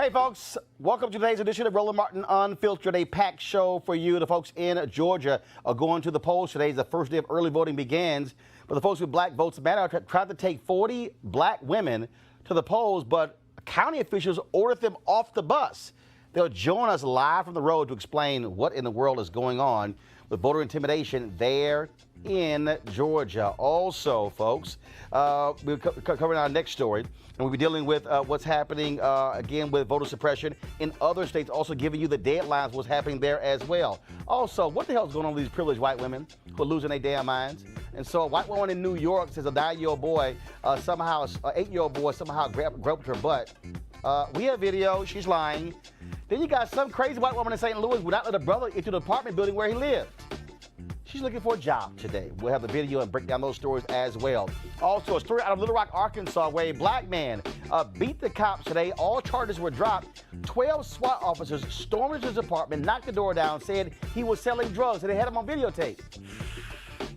Hey, folks, welcome to today's edition of Roland Martin Unfiltered, a packed show for you. The folks in Georgia are going to the polls today. The first day of early voting begins. But the folks with Black Votes Matter tried to take 40 black women to the polls, but county officials ordered them off the bus. They'll join us live from the road to explain what in the world is going on with voter intimidation there in Georgia. Also, folks, we're covering our next story, and we'll be dealing with what's happening again with voter suppression in other states, also giving you the deadlines, what's happening there as well. Also, what the hell is going on with these privileged white women who are losing their damn minds? And so a white woman in New York says a 9-year-old boy somehow, an 8-year-old boy somehow grabbed her butt. We have video, she's lying. Then you got some crazy white woman in St. Louis would not let a brother into the apartment building where he lived. She's looking for a job today. We'll have the video and break down those stories as well. Also, a story out of Little Rock, Arkansas, where a black man beat the cops today. All charges were dropped. 12 SWAT officers stormed into his apartment, knocked the door down, said he was selling drugs, and they had him on videotape.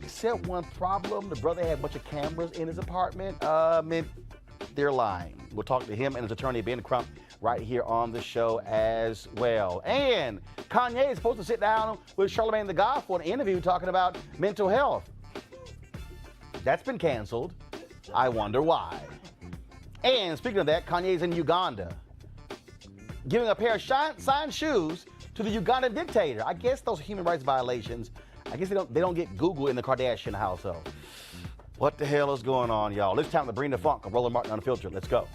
Except one problem, the brother had a bunch of cameras in his apartment. They're lying. We'll talk to him and his attorney, Ben Crump, right here on the show as well. And Kanye is supposed to sit down with Charlamagne the God for an interview talking about mental health. That's been canceled. I wonder why. And speaking of that, Kanye's in Uganda, giving a pair of signed shoes to the Ugandan dictator. I guess those are human rights violations. I guess they don't get Google in the Kardashian household. What the hell is going on, y'all? It's time to bring the funk of Roland Martin Unfiltered. Let's go.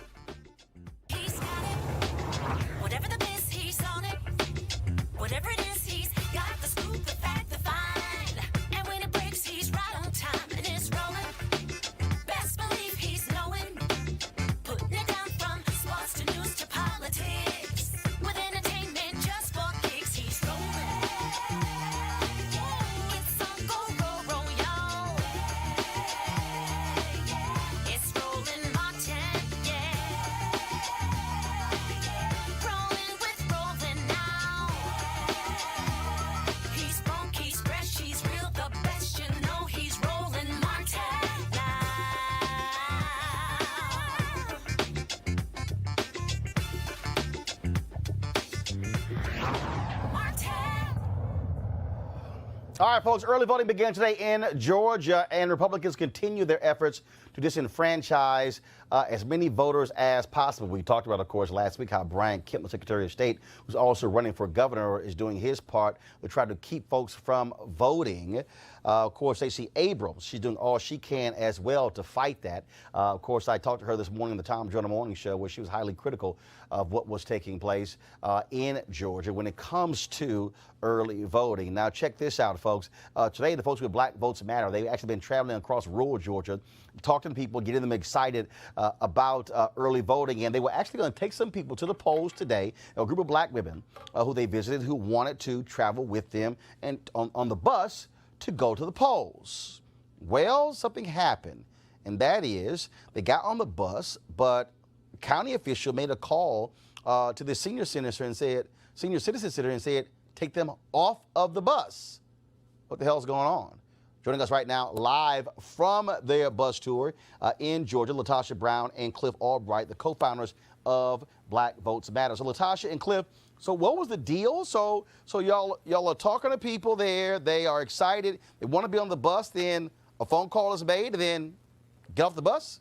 All right, folks, early voting began today in Georgia, and Republicans continue their efforts to disenfranchise as many voters as possible. We talked about, of course, last week how Brian Kemp, the Secretary of State, who's also running for governor, is doing his part to try to keep folks from voting. Of course, Stacey Abrams, she's doing all she can as well to fight that. Of course, I talked to her this morning on the Tom Joyner Morning Show, where she was highly critical of what was taking place in Georgia when it comes to early voting. Now, check this out, folks. Today, the folks with Black Votes Matter, they've actually been traveling across rural Georgia, talking to people, getting them excited about early voting. And they were actually going to take some people to the polls today, a group of black women who they visited who wanted to travel with them and on the bus to go to the polls. Well, something happened, and that is they got on the bus, but a county official made a call to the senior citizen center and said, take them off of the bus. What the hell's going on? Joining us right now live from their bus tour in Georgia, Latasha Brown and Cliff Albright, the co-founders of Black Votes Matter. So Latasha and Cliff, so what was the deal? So y'all are talking to people there. They are excited. They want to be on the bus. Then a phone call is made, and then get off the bus?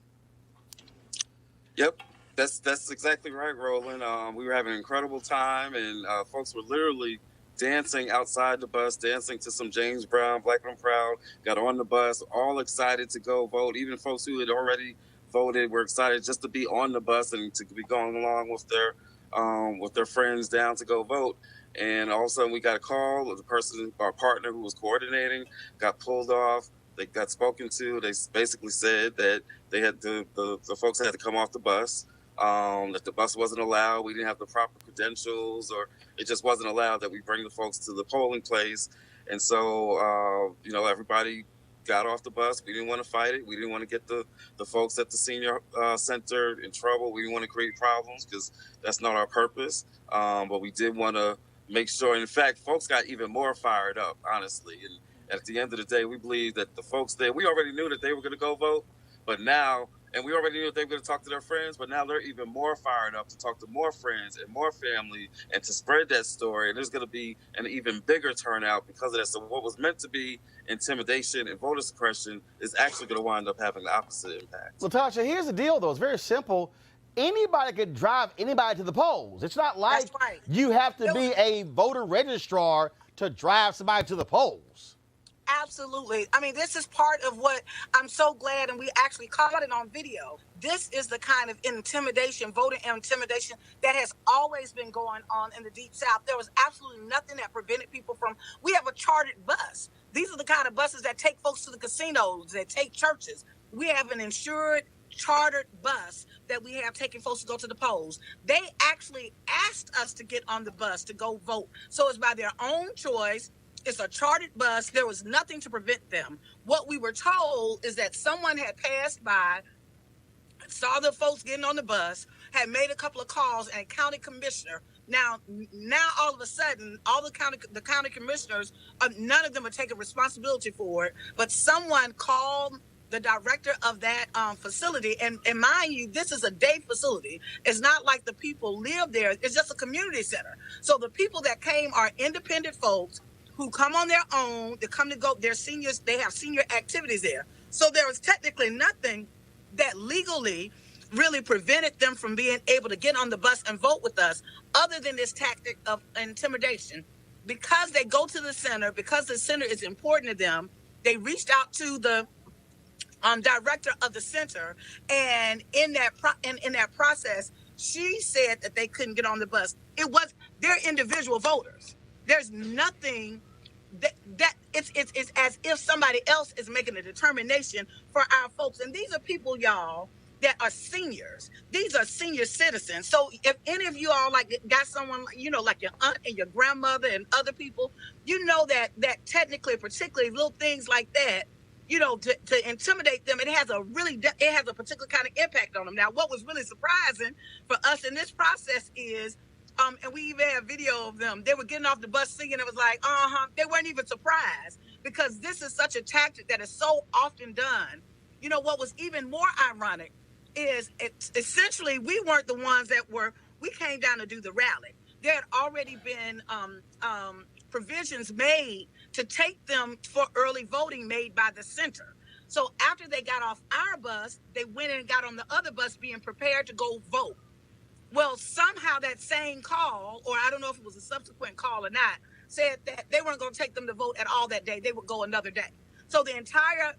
Yep. That's exactly right, Roland. We were having an incredible time, and folks were literally dancing outside the bus, dancing to some James Brown, Black and Proud, got on the bus, all excited to go vote. Even folks who had already voted were excited just to be on the bus and to be going along with their friends down to go vote. And all of a sudden we got a call. The person, our partner who was coordinating, got pulled off. They got spoken to. They basically said that they had the folks had to come off the bus. That the bus wasn't allowed. We didn't have the proper credentials, or it just wasn't allowed that we bring the folks to the polling place. And so, everybody got off the bus. We didn't want to fight it. We didn't want to get the folks at the senior center in trouble. We didn't want to create problems because that's not our purpose. But we did want to make sure. In fact, folks got even more fired up, honestly. And at the end of the day, we believe that the folks there, we already knew that they were going to go vote. But now, And we already knew that they were going to talk to their friends, but now they're even more fired up to talk to more friends and more family and to spread that story. And there's going to be an even bigger turnout because of that. So what was meant to be intimidation and voter suppression is actually going to wind up having the opposite impact. Latasha, here's the deal, though. It's very simple. Anybody could drive anybody to the polls. It's not like you have to be a voter registrar to drive somebody to the polls. Absolutely. I mean, this is part of what I'm so glad, and we actually caught it on video. This is the kind of intimidation, voter intimidation, that has always been going on in the Deep South. There was absolutely nothing that prevented people from. We have a chartered bus. These are the kind of buses that take folks to the casinos, that take churches. We have an insured, chartered bus that we have taking folks to go to the polls. They actually asked us to get on the bus to go vote. So it's by their own choice. It's a chartered bus. There was nothing to prevent them. What we were told is that someone had passed by, saw the folks getting on the bus, had made a couple of calls, and a county commissioner. Now all of a sudden, all the county commissioners, none of them are taking responsibility for it, but someone called the director of that facility. And mind you, this is a day facility. It's not like the people live there. It's just a community center. So the people that came are independent folks who come on their own. They come to go, they're seniors, they have senior activities there. So there was technically nothing that legally really prevented them from being able to get on the bus and vote with us, other than this tactic of intimidation. Because they go to the center, because the center is important to them, they reached out to the director of the center, and in that process, she said that they couldn't get on the bus. It was their individual voters. There's nothing that it's as if somebody else is making a determination for our folks. And these are people, y'all, that are seniors. These are senior citizens. So if any of you all got someone, like your aunt and your grandmother and other people, that technically, particularly little things like that, to intimidate them, it has a particular kind of impact on them. Now, what was really surprising for us in this process is, and we even have video of them, they were getting off the bus singing. It was like, they weren't even surprised, because this is such a tactic that is so often done. What was even more ironic is essentially we weren't the ones we came down to do the rally. There had already been provisions made to take them for early voting made by the center. So after they got off our bus, they went and got on the other bus being prepared to go vote. Well, somehow that same call, or I don't know if it was a subsequent call or not, said that they weren't going to take them to vote at all that day. They would go another day. So the entire,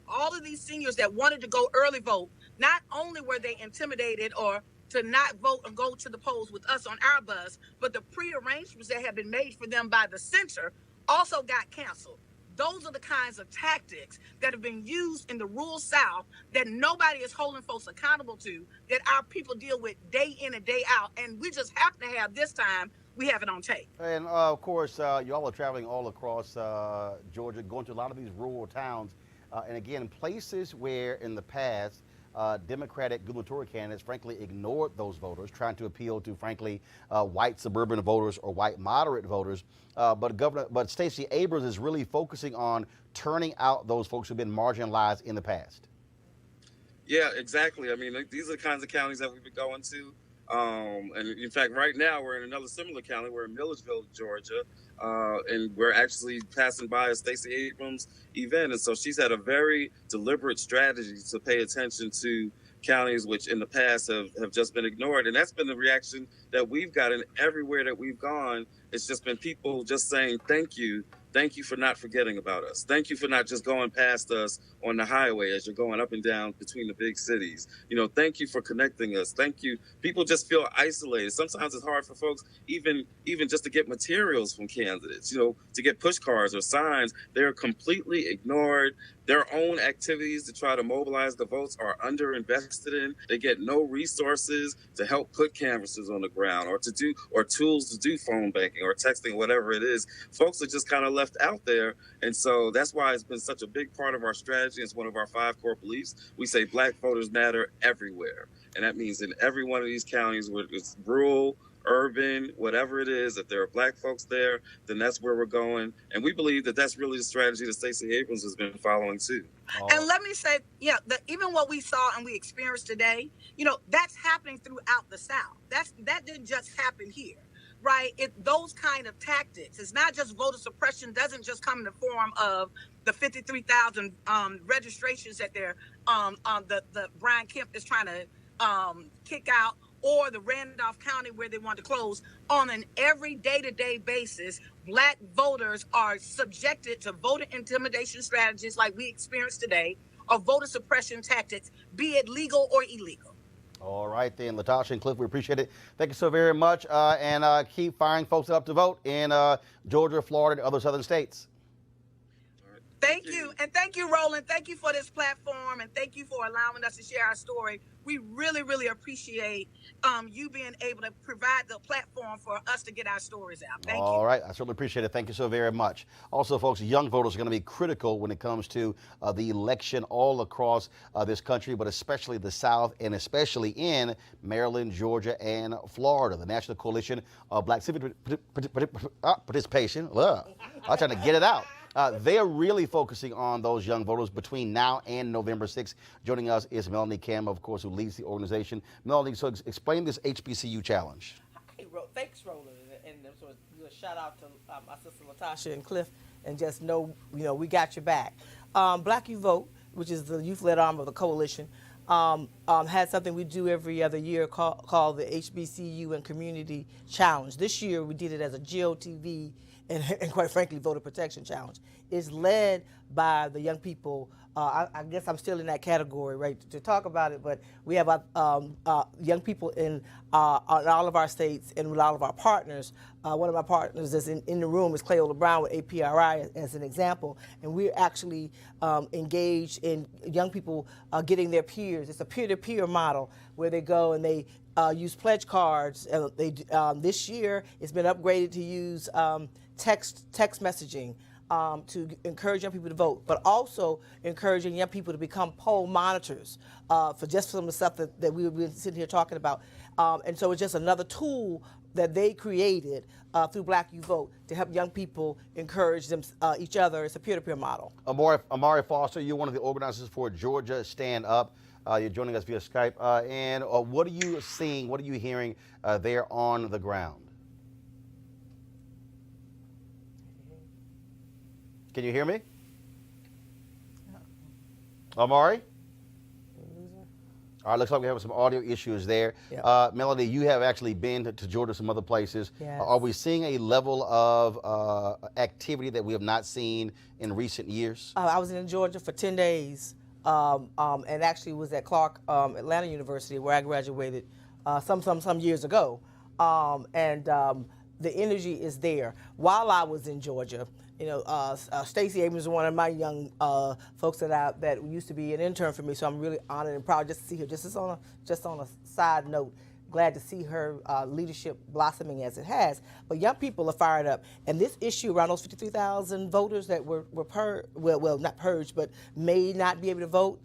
all of these seniors that wanted to go early vote, not only were they intimidated or to not vote and go to the polls with us on our bus, but the prearrangements that had been made for them by the center also got canceled. Those are the kinds of tactics that have been used in the rural South that nobody is holding folks accountable to, that our people deal with day in and day out. And we just happen to have this time, we have it on tape. And of course, y'all are traveling all across Georgia, going to a lot of these rural towns. And again, places where in the past, Democratic gubernatorial candidates, frankly, ignored those voters, trying to appeal to, frankly, white suburban voters or white moderate voters. But Stacey Abrams is really focusing on turning out those folks who've been marginalized in the past. Yeah, exactly. I mean, these are the kinds of counties that we've been going to. And in fact, right now we're in another similar county. We're in Milledgeville, Georgia, and we're actually passing by a Stacey Abrams event. And so she's had a very deliberate strategy to pay attention to counties which in the past have just been ignored. And that's been the reaction that we've gotten everywhere that we've gone. It's just been people just saying, thank you. Thank you for not forgetting about us. Thank you for not just going past us on the highway as you're going up and down between the big cities. Thank you for connecting us. Thank you. People just feel isolated. Sometimes it's hard for folks, even just to get materials from candidates, to get push cards or signs. They're completely ignored. Their own activities to try to mobilize the votes are underinvested in. They get no resources to help put canvassers on the ground or tools to do phone banking or texting, whatever it is. Folks are just kind of left out there. And so that's why it's been such a big part of our strategy. It's one of our 5 core beliefs. We say Black voters matter everywhere. And that means in every one of these counties, whether it's rural, urban, whatever it is. If there are Black folks there, then that's where we're going. And we believe that that's really the strategy that Stacey Abrams has been following too. And let me say, yeah, even what we saw and we experienced today, that's happening throughout the South. That didn't just happen here, right? Those kind of tactics. It's not just voter suppression. Doesn't just come in the form of the 53,000 registrations that the Brian Kemp is trying to kick out, or the Randolph County where they want to close. On an every day-to-day basis, Black voters are subjected to voter intimidation strategies like we experienced today, or voter suppression tactics, be it legal or illegal. All right, then, Latasha and Cliff, we appreciate it. Thank you so very much, and keep firing folks up to vote in Georgia, Florida, and other southern states. Thank you. And thank you, Roland. Thank you for this platform, and thank you for allowing us to share our story. We really, really appreciate you being able to provide the platform for us to get our stories out. Thank you. All right. I certainly appreciate it. Thank you so very much. Also, folks, young voters are going to be critical when it comes to the election all across this country, but especially the South, and especially in Maryland, Georgia, and Florida. The National Coalition of Black Civic Participation. I'm trying to get it out. They are really focusing on those young voters between now and November 6th. Joining us is Melanie Kim, of course, who leads the organization. Melanie, so explain this HBCU challenge. Thanks, Roland, and so a shout out to my sister Latasha and Cliff, and just know, we got your back. Black You Vote, which is the youth-led arm of the coalition, had something we do every other year called the HBCU and Community Challenge. This year we did it as a GOTV and quite frankly, voter protection challenge. It's led by the young people. I guess I'm still in that category, right, to talk about it, but we have young people in all of our states and with all of our partners. One of my partners that's in the room is Cleola Brown with APRI as an example, and we're actually engaged in young people getting their peers. It's a peer-to-peer model where they go and they use pledge cards. This year it's been upgraded to use text messaging to encourage young people to vote, but also encouraging young people to become poll monitors for just some of the stuff that we've been sitting here talking about. And so it's just another tool that they created through Black You Vote to help young people encourage each other. It's a peer-to-peer model. Amari Foster, you're one of the organizers for Georgia Stand Up. You're joining us via Skype. And what are you seeing, what are you hearing there on the ground? Can you hear me? Amari? All right, looks like we have some audio issues there. Yep. Melanie, you have actually been to Georgia, some other places. Yes. Are we seeing a level of activity that we have not seen in recent years? I was in Georgia for 10 days and actually was at Clark Atlanta University where I graduated some years ago. The energy is there. While I was in Georgia, Stacey Abrams is one of my young folks that used to be an intern for me, so I'm really honored and proud just to see her. Just on a side note, glad to see her leadership blossoming as it has. But young people are fired up, and this issue around those 53,000 voters that were not purged, but may not be able to vote.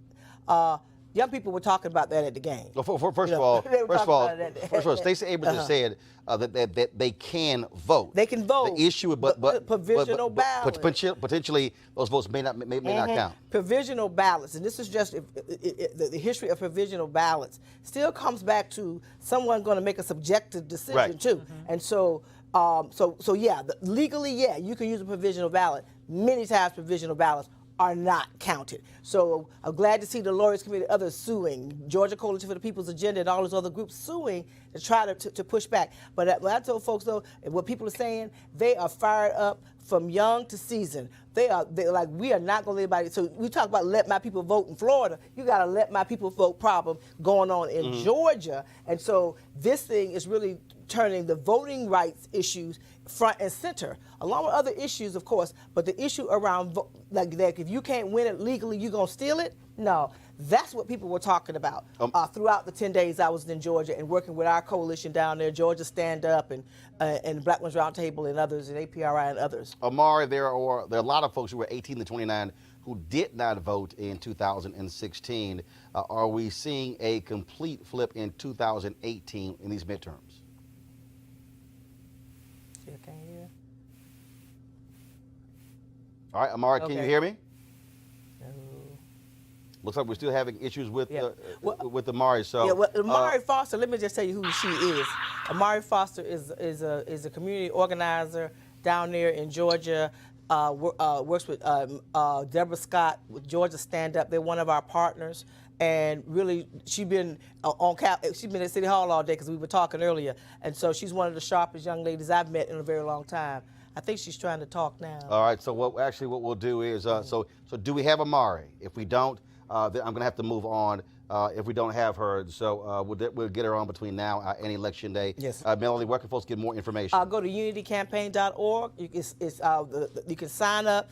Young people were talking about that at the game. Well, first of all, Stacey Abrams has said that they can vote. They can vote. The issue, but provisional ballots. Potentially, those votes may not count. Provisional ballots, and this is just the history of provisional ballots. Still comes back to someone going to make a subjective decision too, and so legally, you can use a provisional ballot. Many times, provisional ballots are not counted. So I'm glad to see the Lawyers Committee, others suing, Georgia Coalition for the People's Agenda, and all those other groups suing to try to push back. But what I told folks, though, and what people are saying, they are fired up from young to seasoned. They're like, we are not going to let anybody. So we talk about let my people vote in Florida. You got to let my people vote problem going on in Georgia. And so this thing is really turning the voting rights issues front and center, along with other issues, of course, but the issue around like that, if you can't win it legally, you're going to steal it? No, that's what people were talking about throughout the 10 days I was in Georgia and working with our coalition down there, Georgia Stand Up and Black Ones Roundtable and others, and APRI and others. Amari, there are a lot of folks who were 18 to 29 who did not vote in 2016. Are we seeing a complete flip in 2018 in these midterms? Still can't hear. All right, Amari, can you hear me? No. Looks like we're still having issues with Yeah. with Amari. So Yeah, well, Amari Foster. Let me just tell you who she is. Amari Foster is a community organizer down there in Georgia. Works with Deborah Scott with Georgia Stand Up. They're one of our partners, and really she's been she's been at City Hall all day because we were talking earlier, and so she's one of the sharpest young ladies I've met in a very long time. I think she's trying to talk now. all right. So what we'll do is so do we have Amari? If we don't, then I'm gonna have to move on. If we don't have her, so we'll get her on between now and Election Day. Yes. Melanie, where can folks get more information? Go to unitycampaign.org. You can sign up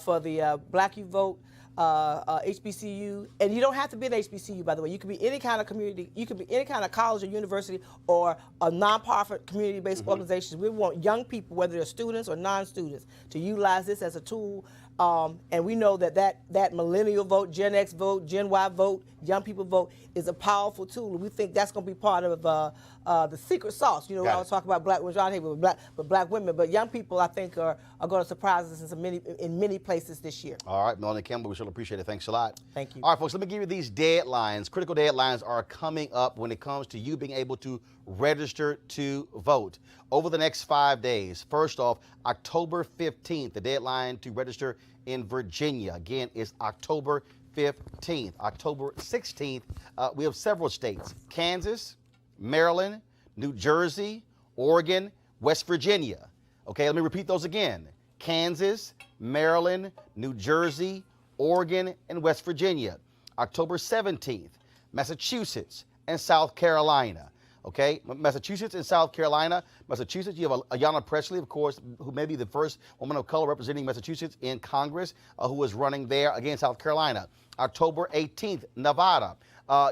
for the Black Youth Vote HBCU, and you don't have to be an HBCU, by the way. You can be any kind of community. You can be any kind of college or university or a nonprofit community-based organization. We want young people, whether they're students or non-students, to utilize this as a tool. And we know that millennial vote, Gen X vote, Gen Y vote, young people vote is a powerful tool. We think that's going to be part of the secret sauce. You know, I was talking about black women, but black women, but young people, I think, are going to surprise us in many places this year. All right, Melanie Campbell, we sure appreciate it. Thanks a lot. Thank you. All right, folks, let me give you these deadlines. Critical deadlines are coming up when it comes to you being able to register to vote over the next 5 days. First off, October 15th, the deadline to register in Virginia. Again, is October 15th. October 16th, we have several states: Kansas, Maryland, New Jersey, Oregon, West Virginia. Okay, let me repeat those again: Kansas, Maryland, New Jersey, Oregon, and West Virginia. October 17th, Massachusetts and South Carolina. Okay, Massachusetts and South Carolina. Massachusetts, you have Ayanna Pressley, of course, who may be the first woman of color representing Massachusetts in Congress, who is running there against South Carolina. October 18th, Nevada.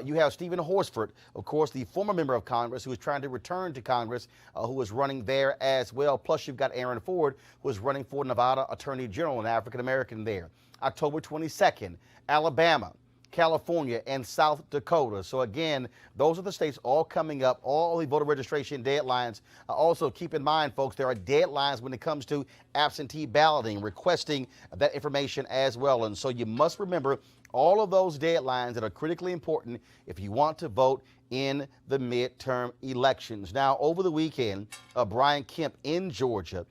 You have Stephen Horsford, of course, the former member of Congress who is trying to return to Congress, who is running there as well. Plus, you've got Aaron Ford, who is running for Nevada Attorney General, an African-American there. October 22nd, Alabama, California, and South Dakota. So again, those are the states all coming up, all the voter registration deadlines. Also, keep in mind, folks, there are deadlines when it comes to absentee balloting, requesting that information as well. And so you must remember all of those deadlines that are critically important if you want to vote in the midterm elections. Now, over the weekend, Brian Kemp in Georgia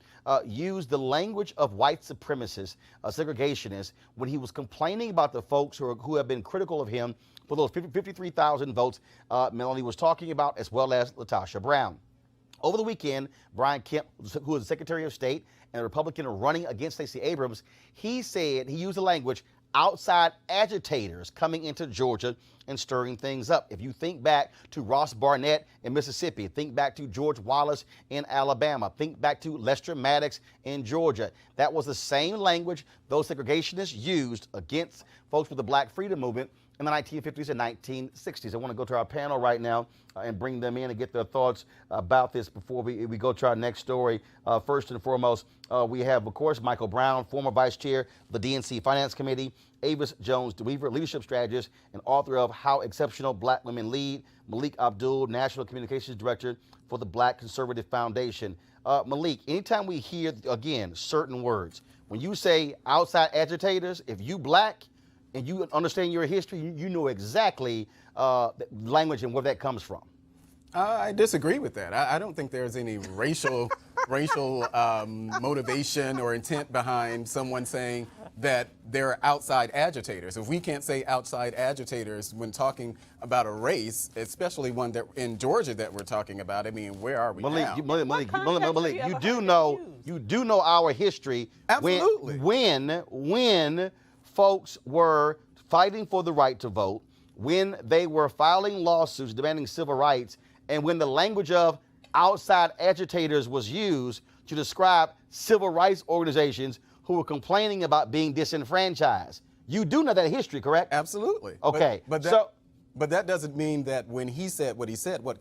used the language of white supremacists, segregationists, when he was complaining about the folks who have been critical of him for those 53,000 votes Melanie was talking about, as well as LaTosha Brown. Over the weekend, Brian Kemp, who is the Secretary of State and a Republican running against Stacey Abrams, he said, he used the language, outside agitators coming into Georgia and stirring things up. If you think back to Ross Barnett in Mississippi, think back to George Wallace in Alabama, think back to Lester Maddox in Georgia. That was the same language those segregationists used against folks with the Black Freedom Movement in the 1950s and 1960s. I want to go to our panel right now and bring them in and get their thoughts about this before we go to our next story. First and foremost, we have, of course, Michael Brown, former vice chair of the DNC Finance Committee, Avis Jones-DeWeaver, leadership strategist and author of How Exceptional Black Women Lead, Malik Abdul, National Communications Director for the Black Conservative Foundation. Malik, anytime we hear, again, certain words, when you say outside agitators, if you black, and you understand your history, you know exactly the language and where that comes from. I disagree with that. I don't think there's any racial motivation or intent behind someone saying that they're outside agitators. If we can't say outside agitators when talking about a race, especially one that in Georgia that we're talking about, I mean, where are we now? Malik, you do know our history. Absolutely. When folks were fighting for the right to vote, when they were filing lawsuits demanding civil rights, and when the language of outside agitators was used to describe civil rights organizations who were complaining about being disenfranchised. You do know that history, correct? Absolutely. Okay. But But that doesn't mean that when he said what he said, what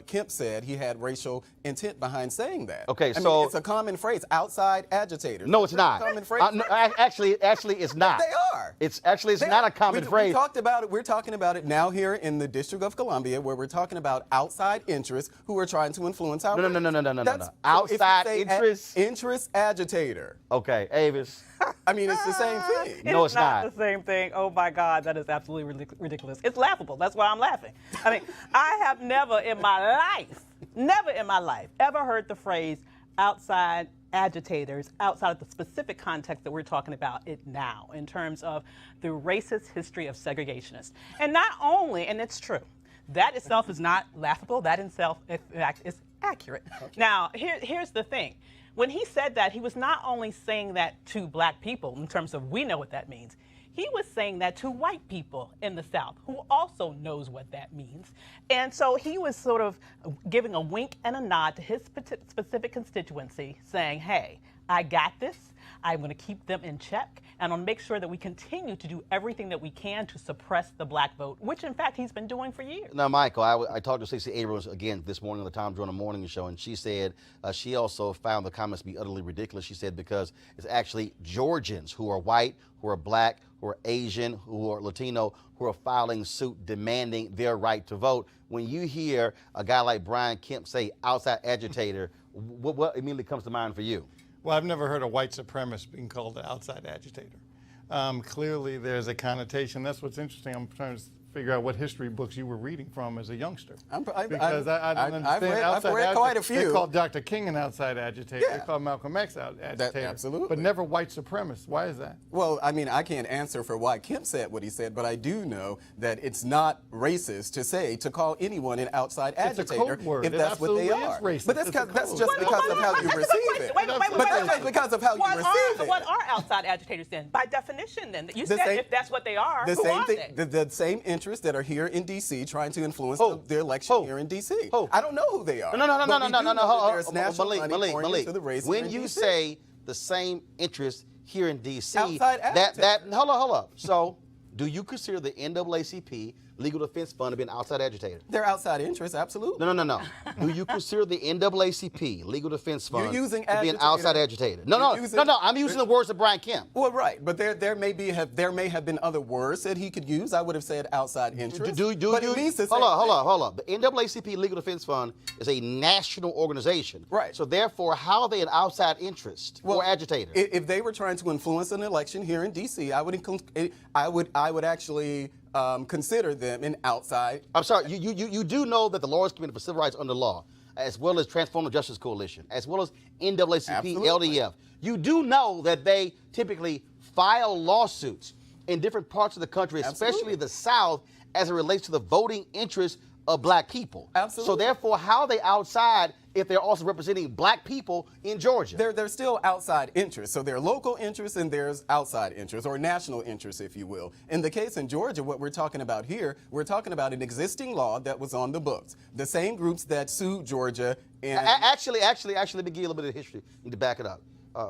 Kemp said, he had racial intent behind saying that. Okay, I so mean, it's a common phrase, outside agitators. No, it's not. Common phrase. No, actually, it's not. They are. It's not a common phrase. We talked about it. We're talking about it now here in the District of Columbia, where we're talking about outside interests who are trying to influence our. No. Outside interests. Interest agitator. Okay, Avis. I mean, it's the same thing. No, it's not. The same thing. Oh my God, that is absolutely ridiculous. It's laughable. That's why I'm laughing. I mean, I have never in my life, ever heard the phrase outside agitators outside of the specific context that we're talking about it now in terms of the racist history of segregationists. And not only, and it's true, that itself is not laughable, that itself, in fact, is accurate. Okay. Now, here's the thing. When he said that, he was not only saying that to black people in terms of we know what that means. He was saying that to white people in the South who also knows what that means. And so he was sort of giving a wink and a nod to his specific constituency saying, hey, I got this. I'm going to keep them in check, and I'll make sure that we continue to do everything that we can to suppress the black vote, which in fact he's been doing for years. Now, Michael, I talked to Stacey Abrams again this morning on the Times during the morning show, and she said she also found the comments to be utterly ridiculous. She said because it's actually Georgians who are white, who are black, who are Asian, who are Latino, who are filing suit demanding their right to vote. When you hear a guy like Brian Kemp say outside agitator, what immediately comes to mind for you? Well, I've never heard a white supremacist being called an outside agitator. Clearly, there's a connotation. That's what's interesting. I'm trying to figure out what history books you were reading from as a youngster. Because I don't understand. I've read quite a few. They called Dr. King an outside agitator. Yeah. They called Malcolm X out agitator. Absolutely. But never white supremacist. Why is that? Well, I mean, I can't answer for why Kemp said what he said, but I do know that it's not racist to call anyone an outside agitator it's a code word. if that's what they are. Racist. But that's just because of how you receive it. Wait, But that's just because of how you receive it. What are outside agitators then? By definition then? You said if that's what they are, the who same are thing, they? the same interests that are here in D.C. trying to influence the election here in D.C. I don't know who they are. No. There's national money pouring into the race When in you DC. say the same interest here in D.C., Outside hold up. So, do you consider the NAACP Legal Defense Fund to be an outside agitator? They're outside interests, absolutely. No. Do you consider the NAACP Legal Defense Fund You're using to be an agitator. outside agitator? No. I'm using the words of Brian Kemp. Well, right, but there may have been other words that he could use. I would have said outside interest. But it means the same hold up. The NAACP Legal Defense Fund is a national organization. Right. So therefore, how are they an outside interest or agitator? If they were trying to influence an election here in D.C., I would actually consider them an outside. I'm sorry. You do know that the Lawyers Committee for Civil Rights Under Law, as well as Transformative Justice Coalition, as well as NAACP, Absolutely. LDF, you do know that they typically file lawsuits in different parts of the country, especially the South, as it relates to the voting interests of black people. Absolutely. So therefore, how are they outside if they're also representing black people in Georgia? They're still outside interests. So there are local interests and there's outside interests, or national interests, if you will. In the case in Georgia, what we're talking about here, we're talking about an existing law that was on the books. The same groups that sued Georgia and Actually, let me give you a little bit of history. Need to back it up.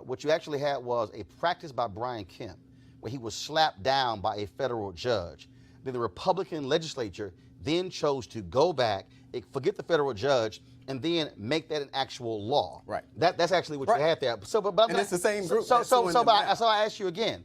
What you actually had was a practice by Brian Kemp where he was slapped down by a federal judge. Then the Republican legislature then chose to go back, forget the federal judge, and then make that an actual law. Right. That's actually what you had there. And it's the same group. So I ask you again,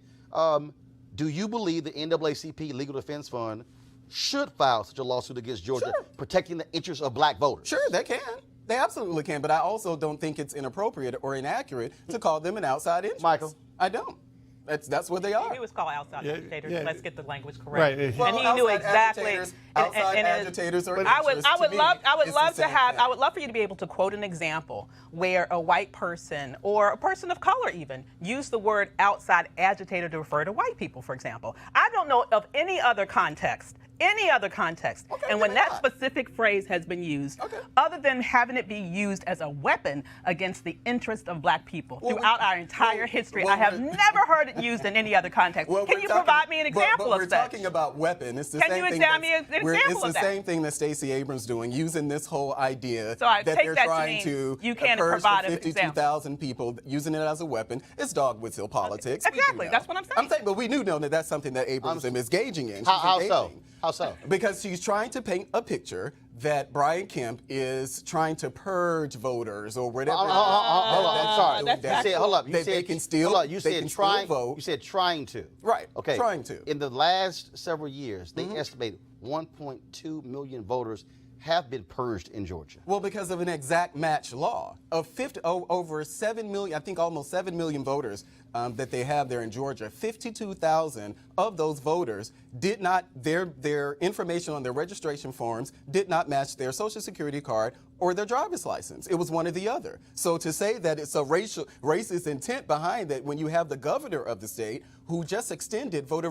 do you believe the NAACP Legal Defense Fund should file such a lawsuit against Georgia, protecting the interests of black voters? Sure, they can. They absolutely can. But I also don't think it's inappropriate or inaccurate to call them an outside interest. Michael? I don't. That's what they are. He was called outside agitators. yeah. Let's get the language correct. Right. And he knew exactly. Outside agitators are I would love for you to be able to quote an example where a white person or a person of color even used the word outside agitator to refer to white people, for example. I don't know of any other context. Okay, And when that specific phrase has been used, other than having it be used as a weapon against the interest of black people throughout our entire history, I have never heard it used in any other context. Can you provide me an example of we're that? talking about weapon. It's the Can same you thing examine me an example it's of the that? same thing that Stacey Abrams doing, using this whole idea So I that take they're that to trying mean to you can't purge provide the an example. 52,000 people, using it as a weapon. It's dog whistle politics. We do Exactly. know. That's what I'm saying. But we do know that that's something that Abrams is engaging in. How so? How so? Because she's trying to paint a picture that Brian Kemp is trying to purge voters or whatever. Hold on, I'm sorry. That's You said, hold up. You That said they can still- Hold up. You they said can still trying. vote. You said trying to. Right. Okay. Trying to. In the last several years, they estimate 1.2 million voters have been purged in Georgia. Well, because of an exact match law of over 7 million, I think almost 7 million voters that they have there in Georgia. 52,000 of those voters did not, their information on their registration forms did not match their Social Security card or their driver's license. It was one or the other. So to say that it's a racist intent behind that when you have the governor of the state who just extended voter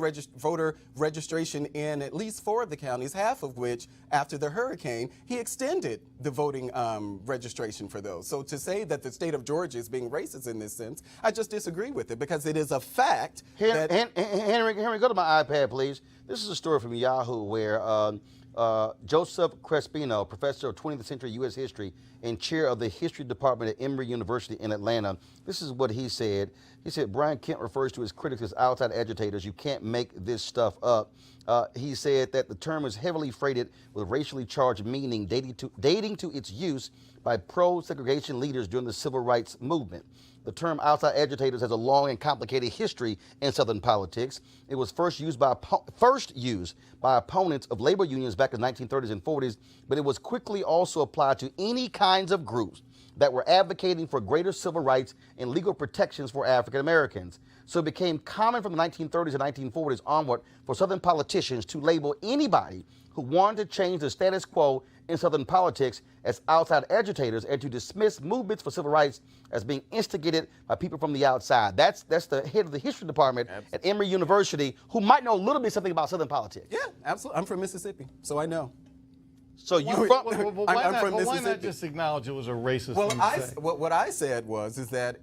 registration in at least 4 of the counties, half of which after the hurricane, he extended the voting registration for those. So to say that the state of Georgia is being racist in this sense, I just disagree with it because it is a fact that... Henry, go to my iPad, please. This is a story from Yahoo where Joseph Crespino, professor of 20th century U.S. history and chair of the history department at Emory University in Atlanta, this is what he said. He said, Brian Kemp refers to his critics as outside agitators. You can't make this stuff up. He said that the term is heavily freighted with racially charged meaning dating to its use by pro-segregation leaders during the civil rights movement. The term outside agitators has a long and complicated history in Southern politics. It was first used by opponents of labor unions back in the 1930s and 40s, but it was quickly also applied to any kinds of groups that were advocating for greater civil rights and legal protections for African Americans. So it became common from the 1930s and 1940s onward for Southern politicians to label anybody who wanted to change the status quo in Southern politics as outside agitators and to dismiss movements for civil rights as being instigated by people from the outside. That's the head of the history department at Emory University, who might know a little bit something about Southern politics. Yeah, absolutely. I'm from Mississippi, so I know. So you I'm from why Mississippi. not just acknowledge it was a racist Well, thing to say? what I said is that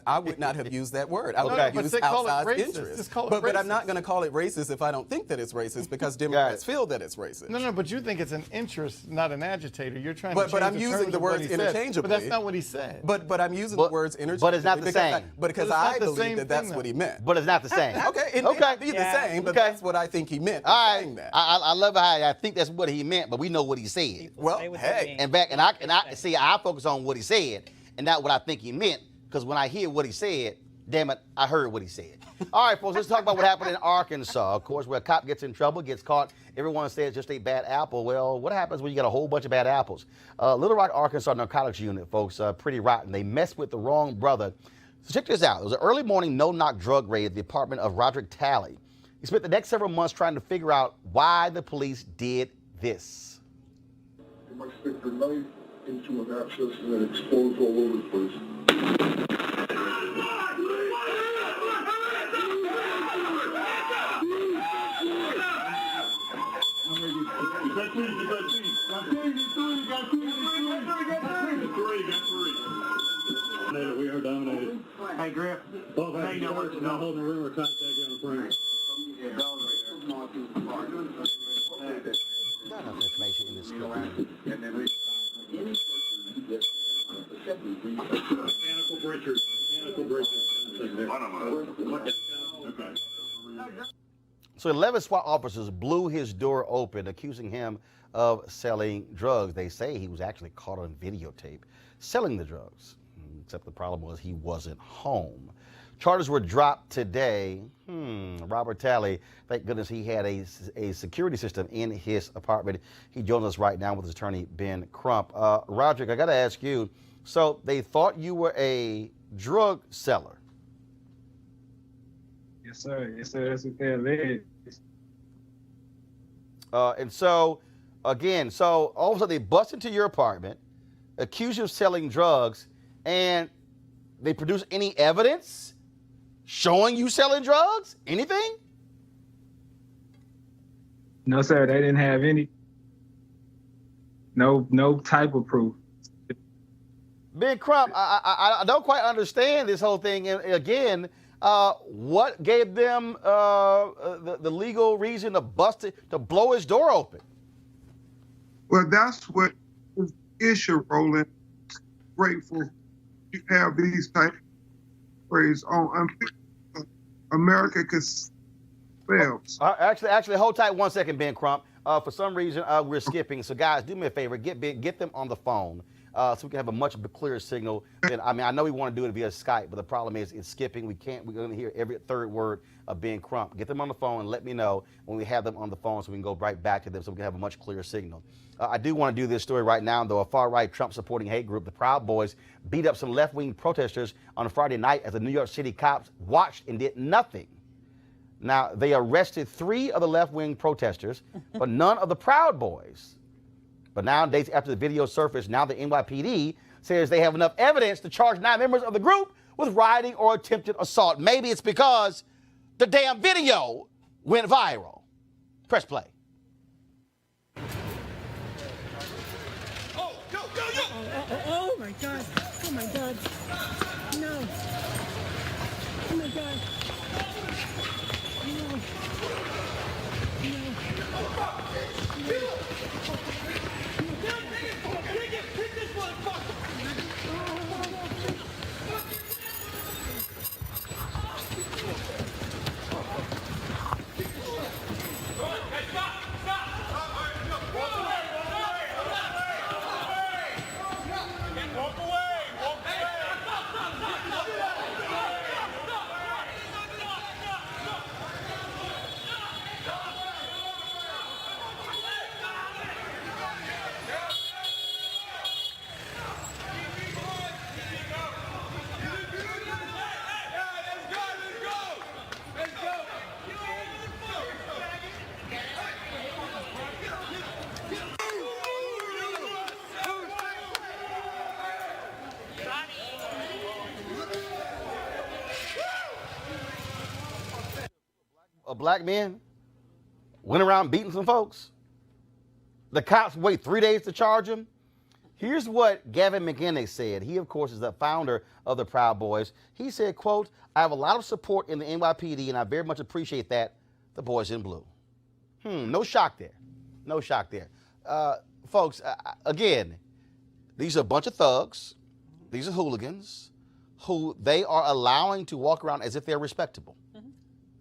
I would not have used that word. I would Okay. have But used say call it outside racist. interest. Just call it but I'm racist. not going to call it racist if I don't think that it's racist because Democrats feel that it's racist. No, but you think it's an interest, not an agitator. You're trying to But change I'm the using terms the of what words he said. interchangeably. But that's not what he said. But I'm using the words interchangeably. But it's not the because same. Because But it's I not the believe same that that's thing, what he meant. But it's not the same. Okay, it may not be the same, but that's what I think he meant. All right. Saying that. I love how I think that's what he meant, but we know what he said. Well, Say what they hey. mean. And I see. I focus on what he said and not what I think he meant, because when I hear what he said, damn it, I heard what he said. All right, folks, let's talk about what happened in Arkansas. Of course, where a cop gets in trouble, gets caught. Everyone says just a bad apple. Well, what happens when you get a whole bunch of bad apples? Little Rock, Arkansas narcotics unit, folks, pretty rotten. They messed with the wrong brother. So check this out. It was an early morning no-knock drug raid at the apartment of Roderick Talley. He spent the next several months trying to figure out why the police did this. They might stick their knife into an abscess and then explodes all over the place. We are dominated. Hey, Griff. Both have Hey, no, shirts, not holding a room or contact on the frame. Not enough information in this story. Mechanical breachers. Mechanical breachers. Okay. So 11 SWAT officers blew his door open, accusing him of selling drugs. They say he was actually caught on videotape selling the drugs, except the problem was he wasn't home. Charges were dropped today. Robert Talley, thank goodness he had a security system in his apartment. He joins us right now with his attorney, Ben Crump. Roderick, I got to ask you, so they thought you were a drug seller? Yes, sir. Yes, sir. That's what they're alleged. And so, again, so all of a sudden they bust into your apartment, accuse you of selling drugs, and they produce any evidence showing you selling drugs? Anything? No, sir. They didn't have any. No type of proof. Ben Crump, I don't quite understand this whole thing. And again, what gave them the legal reason to to blow his door open? Well, that's what is the issue, Roland. Grateful you have these type of praise on America because fails. Actually, hold tight 1 second, Ben Crump. For some reason, we're skipping. So, guys, do me a favor. Get them on the phone so we can have a much clearer signal. I know we want to do it via Skype, but the problem is it's skipping. We're going to hear every third word of being Crump. Get them on the phone and let me know when we have them on the phone so we can go right back to them so we can have a much clearer signal. I do want to do this story right now, though. A far-right Trump-supporting hate group, the Proud Boys, beat up some left-wing protesters on a Friday night as the New York City cops watched and did nothing. Now, they arrested 3 of the left-wing protesters, but none of the Proud Boys. But now, days after the video surfaced, now the NYPD says they have enough evidence to charge 9 members of the group with rioting or attempted assault. Maybe it's because the damn video went viral. Press play. Oh my God. Oh my God. No. Oh my God. No. A black man went around beating some folks. The cops wait 3 days to charge him. Here's what Gavin McInnes said. He, of course, is the founder of the Proud Boys. He said, quote, "I have a lot of support in the NYPD, and I very much appreciate that. The boys in blue." No shock there. No shock there. Folks, again, these are a bunch of thugs. These are hooligans who they are allowing to walk around as if they're respectable.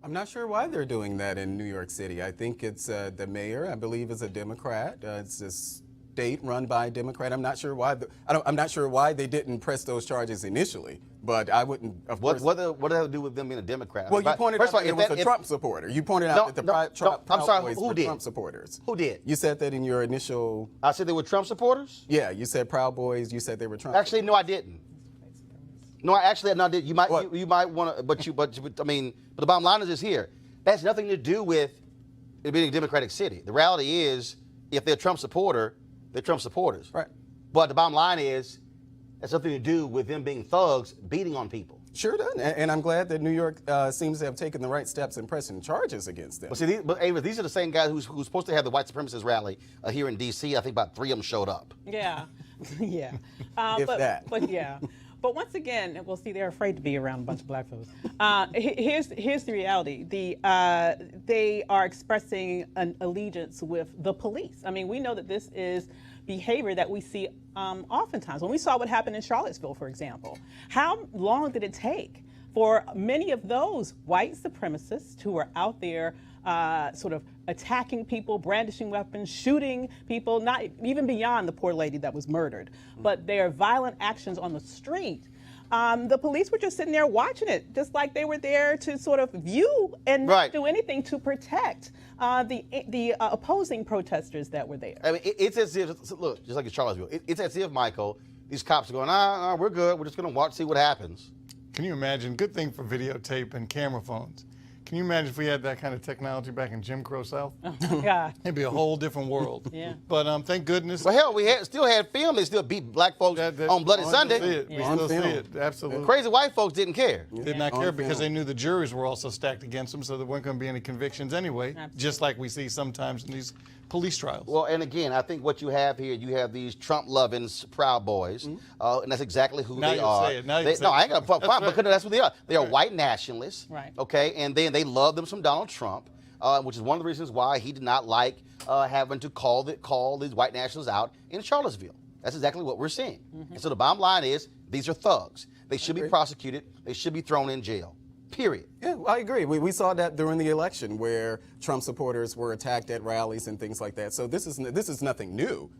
I'm not sure why they're doing that in New York City. I think it's the mayor, I believe, is a Democrat. It's a state run by a Democrat. I'm not sure why. I'm not sure why they didn't press those charges initially. But I wouldn't. Of course. What does that have to do with them being a Democrat? Well, you pointed out that it was a Trump supporter. You pointed out that the Proud Boys were Trump supporters. Who did? You said that in your initial. I said they were Trump supporters? Yeah, you said Proud Boys. You said they were Trump. Actually, no, I didn't. No, I actually no, I did. You might want to, but the bottom line is this here. That has nothing to do with it being a Democratic city. The reality is, if they're a Trump supporter, they're Trump supporters. Right. But the bottom line is, that's nothing to do with them being thugs beating on people. Sure does, and I'm glad that New York seems to have taken the right steps in pressing charges against them. But see, Ava, these are the same guys who's supposed to have the white supremacist rally here in D.C. I think about 3 of them showed up. Yeah, yeah. But yeah. But once again, well, see, they're afraid to be around a bunch of black folks. Here's the reality. They are expressing an allegiance with the police. I mean, we know that this is behavior that we see oftentimes. When we saw what happened in Charlottesville, for example, how long did it take for many of those white supremacists who were out there sort of attacking people, brandishing weapons, shooting people, not even beyond the poor lady that was murdered, but their violent actions on the street. The police were just sitting there watching it, just like they were there to sort of view and not do anything to protect the opposing protesters that were there. I mean, it's as if, look, just like in Charlottesville, it's as if, Michael, these cops are going, we're good, we're just going to watch, see what happens. Can you imagine? Good thing for videotape and camera phones. Can you imagine if we had that kind of technology back in Jim Crow South? Oh, God. It'd be a whole different world. Yeah. But thank goodness. Well, hell, we still had film. They still beat black folks on Bloody Sunday. We still see it, absolutely. Crazy white folks didn't care. Did not care because they knew the juries were also stacked against them, so there weren't going to be any convictions anyway, just like we see sometimes in these police trials. Well, and again, I think what you have here, you have these Trump-loving Proud Boys, and that's exactly who they are. Say it. Now you say I ain't it. gonna fine, because that's what they are. They are Right. white nationalists, okay, and then they love them some Donald Trump, which is one of the reasons why he did not like having to call these white nationalists out in Charlottesville. That's exactly what we're seeing. And so the bottom line is, these are thugs. They should be prosecuted. They should be thrown in jail. period. Yeah, I agree. We saw that during the election where Trump supporters were attacked at rallies and things like that. So this is nothing new.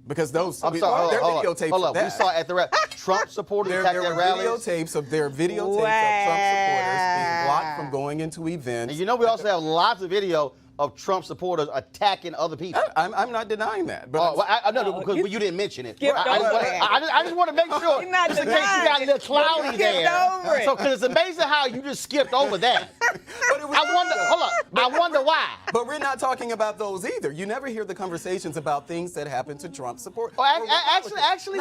Because those I'm sorry, there are hold videotapes on. of that. We saw at the Trump supporters attacked there at were rallies. videotapes of Trump supporters being blocked from going into events. And you know we also have lots of video of Trump supporters attacking other people. I'm not denying that. But no, because you didn't mention it. Skipped over I just want to make sure. You're not just in case you got a little cloudy there. So, because it's amazing how you just skipped over that. I wonder why. But we're not talking about those either. You never hear the conversation about things that happen to Trump supporters. Actually,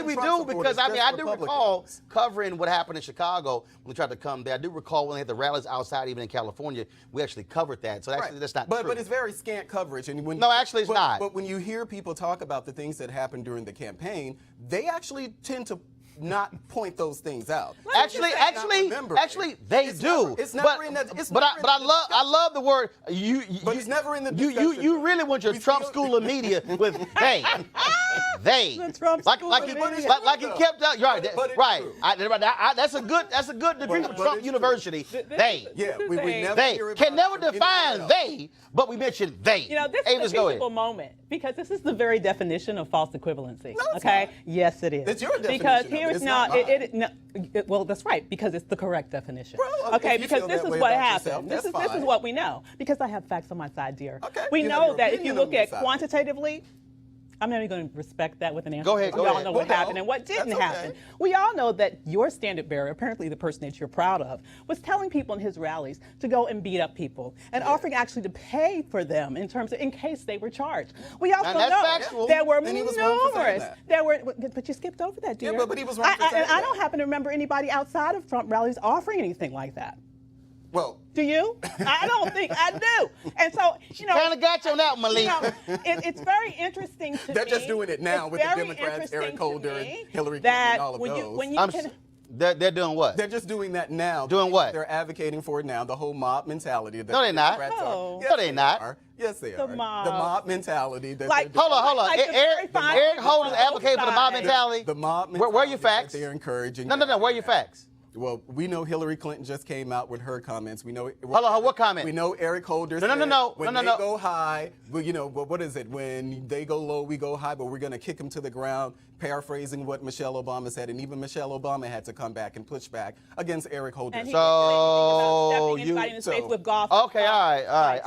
we do, because I do recall covering what happened in Chicago when they tried to come there. I do recall when they had the rallies outside, even in California, we actually covered that. So actually, that's not true. But it's very scant coverage. And no, actually, it's not. But when you hear people talk about the things that happened during the campaign, they actually tend to not point those things out. Actually, they do. It's never in that. But I love the word you. But it's never in the discussion. You really want your Trump school of media with they. The Trump school of media. Like he kept out. Right. That's a good degree from Trump University. They. Yeah, we never they hear can about never define they, but we mention they. This is a teachable moment, because this is the very definition of false equivalency. No, it's okay? not. Yes, it is. It's your definition. Because here it's it's not mine. Well, that's right, because it's the correct definition. Well, okay, if you because feel this that is way what about happened. yourself, This is what we know, because I have facts on my side, dear. Okay, we you have know your that if you opinion look on your at side. quantitatively, I'm not even going to respect that with an answer. Go ahead, We all know what Well, happened and what didn't that's okay. happen. We all know that your standard bearer, apparently the person that you're proud of, was telling people in his rallies to go and beat up people and offering actually to pay for them in case they were charged. We also And that's know factual. there were And he was wrong for saying numerous. But you skipped over that, dear. Yeah, but he was wrong for saying And I that. don't happen to remember anybody outside of Trump rallies offering anything like that. Well, Do you? I don't think I do. And so, kind of got you on that, Malik. It's very interesting to me. they're just doing it now It's with the very Democrats, Eric interesting Holder, to and me Hillary Clinton, that and all of when those. when you can. They're doing what? They're just doing that now. Doing what? They're advocating for it now, the whole mob mentality. That No, they're not. Democrats No. are. No, they're not. Are. Yes, they The are. mob. The mob mentality. That Like- they're Hold on. Like the Eric very fine Holder's people on advocating for the both mob sides. mentality. The mob mentality. Where are your facts? That they're encouraging. No. Where are your facts? Well, we know Hillary Clinton just came out with her comments. We know. Hold on. What comment? We know Eric Holder. No. When they go high, well, what is it? When they go low, we go high, but we're going to kick them to the ground. Paraphrasing what Michelle Obama said, and even Michelle Obama had to come back and push back against Eric Holder. And he So stepping anybody in the face with golf. Okay, all right.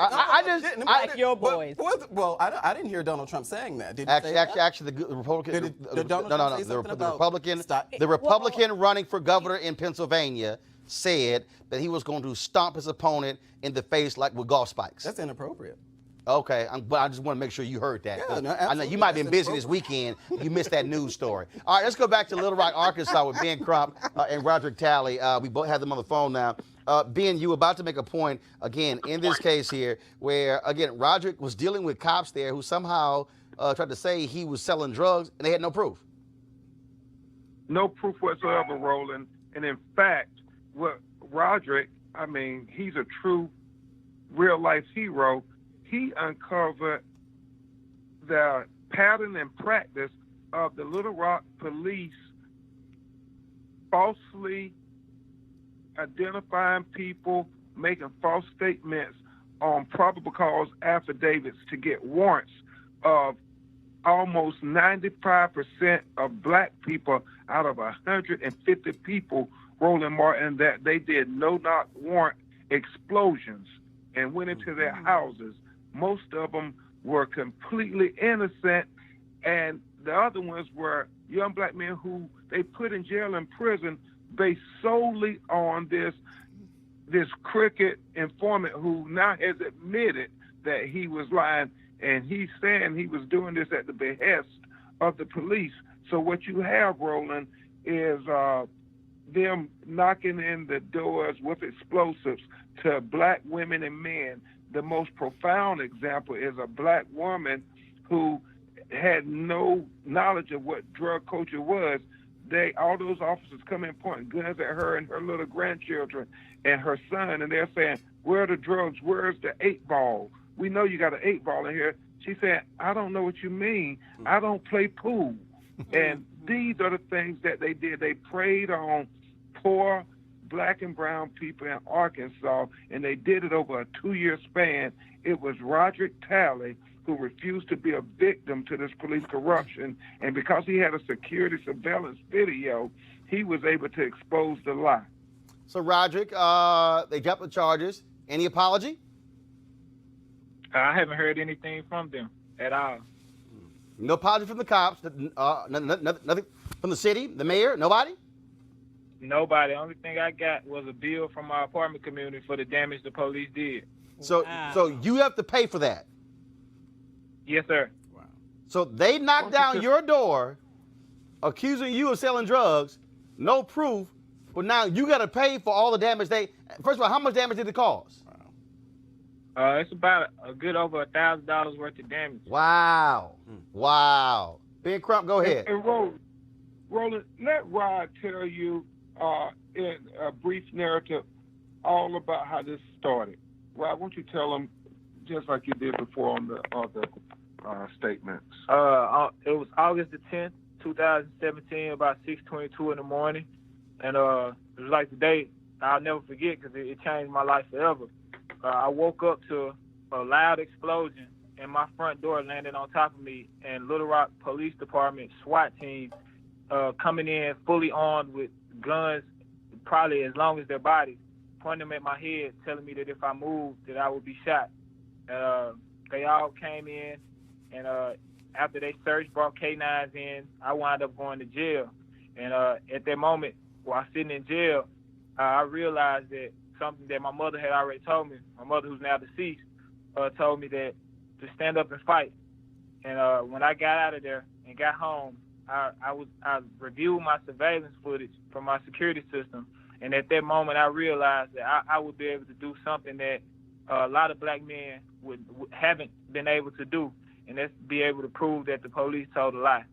Like your boys. Well, I didn't hear Donald Trump saying that. Did he say that? Actually, the Republican. Did Donald Trump say something about The Republican running for governor in Pennsylvania said that he was going to stomp his opponent in the face like with golf spikes. That's inappropriate. Okay, but I just want to make sure you heard that. Yeah, no, I know you might have been busy this weekend. You missed that news story. All right, let's go back to Little Rock, Arkansas with Ben Crump and Roderick Talley. We both have them on the phone now. Ben, you were about to make a point, again, in this case here, where, again, Roderick was dealing with cops there who somehow tried to say he was selling drugs, and they had no proof. No proof whatsoever, Roland. And in fact, what Roderick, he's a true real-life hero. He uncovered the pattern and practice of the Little Rock police falsely identifying people, making false statements on probable cause affidavits to get warrants of almost 95% of black people out of 150 people, Roland Martin, that they did no-knock warrant explosions and went into their houses. Most of them were completely innocent, and the other ones were young black men who they put in jail and prison based solely on this crooked informant who now has admitted that he was lying, and he's saying he was doing this at the behest of the police. So what you have, Roland, is them knocking in the doors with explosives to black women and men. The most profound example is a black woman who had no knowledge of what drug culture was. All those officers come in pointing guns at her and her little grandchildren and her son, and they're saying, "Where are the drugs? Where's the 8-ball? We know you got an 8-ball in here." She said, "I don't know what you mean. I don't play pool." And these are the things that they did. They preyed on poor black and brown people in Arkansas, and they did it over a 2-year span. It was Roderick Talley who refused to be a victim to this police corruption, and because he had a security surveillance video, he was able to expose the lie. So, Roderick, they dropped the charges. Any apology? I haven't heard anything from them at all. No apology from the cops. Nothing from the city, the mayor, nobody? Nobody. The only thing I got was a bill from my apartment community for the damage the police did. So, so you have to pay for that. Yes, sir. Wow. So they knocked down your door, accusing you of selling drugs, no proof, but now you got to pay for all the damage they. First of all, how much damage did it cause? It's about a good over $1,000 worth of damage. Wow. Wow. Ben Crump, go ahead. And Roland, let Rod tell you in a brief narrative all about how this started. Rod, won't you tell them just like you did before on the other statements? It was August the 10th, 2017, about 6:22 in the morning. And it was like the day I'll never forget because it changed my life forever. I woke up to a loud explosion, and my front door landed on top of me, and Little Rock Police Department SWAT team coming in fully armed with guns, probably as long as their bodies, pointing them at my head, telling me that if I moved, that I would be shot. They all came in, and after they searched, brought K-9s in, I wound up going to jail. And at that moment, while sitting in jail, I realized that something that my mother had already told me, my mother who's now deceased, told me that to stand up and fight. And when I got out of there and got home, I reviewed my surveillance footage from my security system. And at that moment, I realized that I would be able to do something that a lot of black men haven't been able to do, and that's be able to prove that the police told a lie.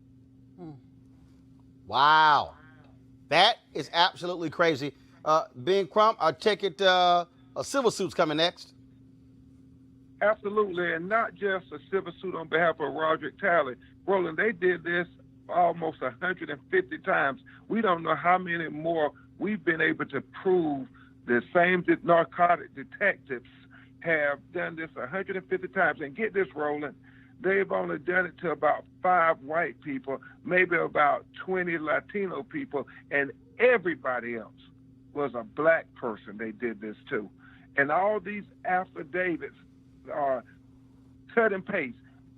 Wow. That is absolutely crazy. Ben Crump, I take it a civil suit's coming next. Absolutely, and not just a civil suit on behalf of Roderick Talley. Roland, they did this almost 150 times. We don't know how many more we've been able to prove. The same narcotic detectives have done this 150 times. And get this, Roland, they've only done it to about 5 white people, maybe about 20 Latino people, and everybody else was a black person they did this to. And all these affidavits are cut and paste.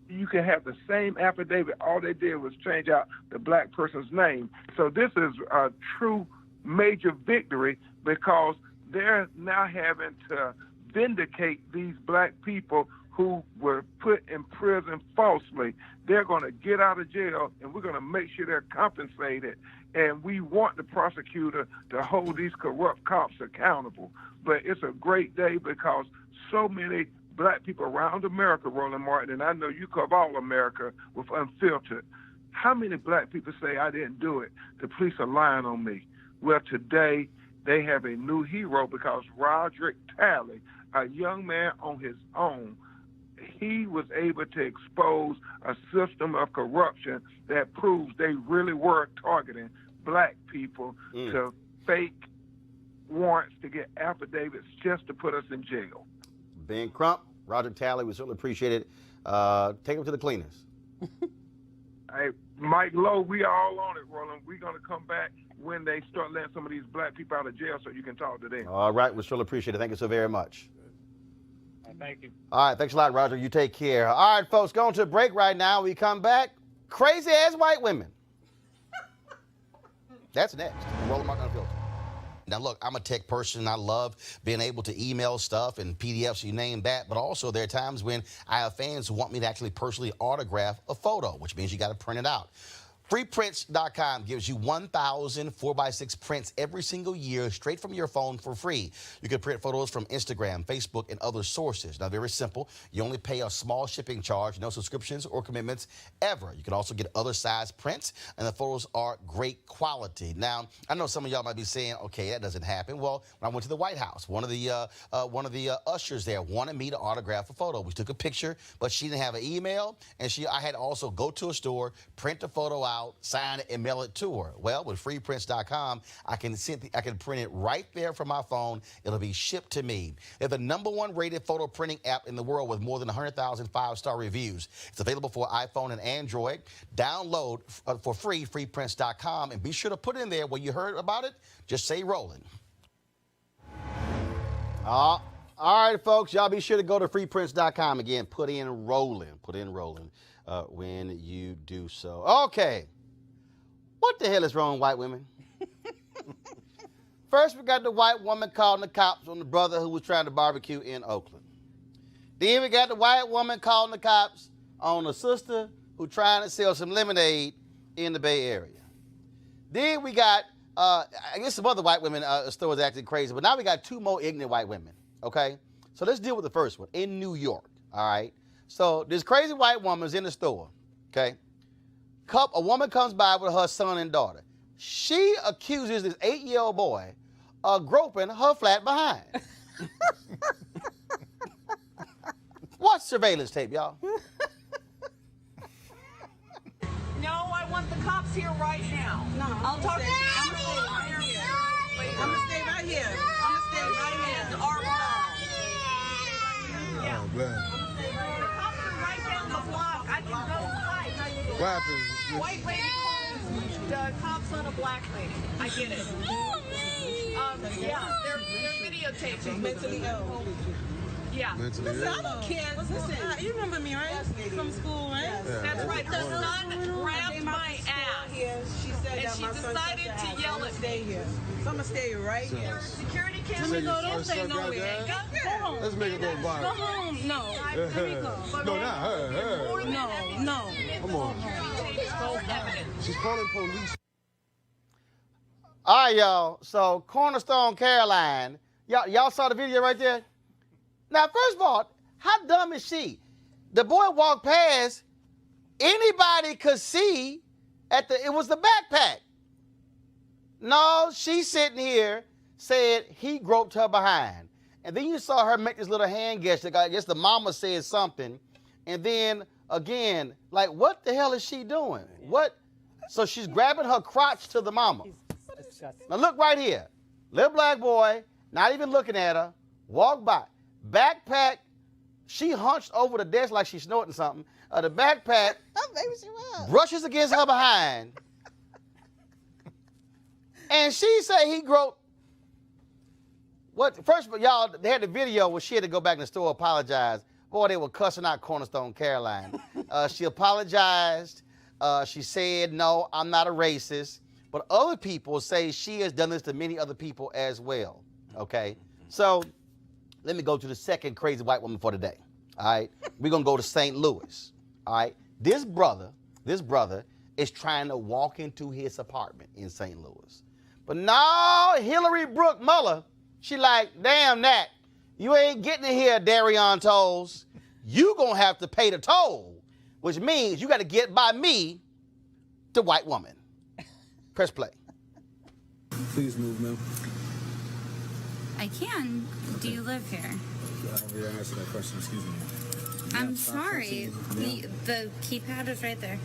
You can have the same affidavit. All they did was change out the black person's name. So this is a true major victory because they're now having to vindicate these black people who were put in prison falsely. They're going to get out of jail, and we're going to make sure they're compensated. And we want the prosecutor to hold these corrupt cops accountable. But it's a great day because so many black people around America, Roland Martin, and I know you cover all America with Unfiltered. How many black people say, I didn't do it? The police are lying on me. Well, today they have a new hero because Roderick Talley, a young man on his own, he was able to expose a system of corruption that proves they really were targeting black people to fake warrants to get affidavits just to put us in jail. Ben Crump, Roderick Talley, we certainly appreciate it. Take him to the cleaners. Hey, Mike Lowe, we all on it, Roland. We're going to come back when they start letting some of these black people out of jail so you can talk to them. All right, we certainly appreciate it. Thank you so very much. Thank you. All right, thanks a lot, Roger. You take care. All right, folks, going to a break right now. We come back. Crazy-ass white women. That's next. Roland Martin Unfiltered. Now, look, I'm a tech person. I love being able to email stuff and PDFs, you name that. But also, there are times when I have fans who want me to actually personally autograph a photo, which means you got to print it out. Freeprints.com gives you 1,000 4x6 prints every single year straight from your phone for free. You can print photos from Instagram, Facebook, and other sources. Now, very simple. You only pay a small shipping charge, no subscriptions or commitments ever. You can also get other size prints, and the photos are great quality. Now, I know some of y'all might be saying, okay, that doesn't happen. Well, when I went to the White House, one of the ushers there wanted me to autograph a photo. We took a picture, but she didn't have an email, and I had to also go to a store, print the photo out, out, sign it, and mail it to her. Well, with freeprints.com, I can print it right there from my phone. It'll be shipped to me. They're the #1 rated photo printing app in the world with more than 100,000 5-star reviews. It's available for iPhone and Android. Download for free, freeprints.com, and be sure to put in there when you heard about it. Just say Roland. All right, folks, y'all be sure to go to freeprints.com. Again, put in Roland when you do so. Okay, what the hell is wrong with white women? First, we got the white woman calling the cops on the brother who was trying to barbecue in Oakland. Then we got the white woman calling the cops on a sister who trying to sell some lemonade in the Bay Area. Then we got, I guess some other white women stores acting crazy, but now we got 2 more ignorant white women, okay? So let's deal with the first one, in New York, all right? So this crazy white woman's in the store, okay? A woman comes by with her son and daughter. She accuses this 8-year-old boy of groping her flat behind. Watch surveillance tape, y'all. No, I want the cops here right now. No, I'll talk to you. I'm gonna stay right here. I'm gonna stay right here. I'm gonna stay right here. Yeah. Oh, man. The cops are right down the block. I can go fight. What happened? White lady calls the cops on a black lady. I get it. Yeah, they're videotaping. Mentally ill. Yeah. Mentally Listen, ill? I don't care. Listen, you remember me, right? From school, right? Yeah. That's right. Her son grabbed my ass. She said And that she my son decided touched to her ass. yell I'm gonna at stay here. So I'm gonna stay right here. There are security cameras. Let me go. Your Don't say son no. got We your ain't. ass? Go home. Let's make it go Go viral. home. No. Let me go. No, not her. No. Come on. She's calling police. All right, y'all. So Cornerstone, Caroline. Y'all saw the video right there? Now, first of all, how dumb is she? The boy walked past. Anybody could see it was the backpack. No, she's sitting here, said he groped her behind. And then you saw her make this little hand gesture. I guess the mama said something. And then, again, like, what the hell is she doing? What? So she's grabbing her crotch to the mama. Now, look right here. Little black boy, not even looking at her, walk by. Backpack, she hunched over the desk like she's snorting something. The backpack brushes against her behind. And she said he groped. What? First of all, y'all, they had the video where she had to go back in the store, apologize. Boy, they were cussing out Cornerstone Caroline. She apologized. She said, no, I'm not a racist. But other people say she has done this to many other people as well. Okay? So let me go to the second crazy white woman for today. All right? We're going to go to St. Louis. All right? This brother is trying to walk into his apartment in St. Louis. But no, Hillary Brooke Muller, she like, damn that. You ain't getting in here, Darion Tolls. You going to have to pay the toll, which means you got to get by me, the white woman. Press play. Please move, ma'am. I can. Do you live here? We didn't answer that question. Excuse me. I'm sorry. The keypad is right there.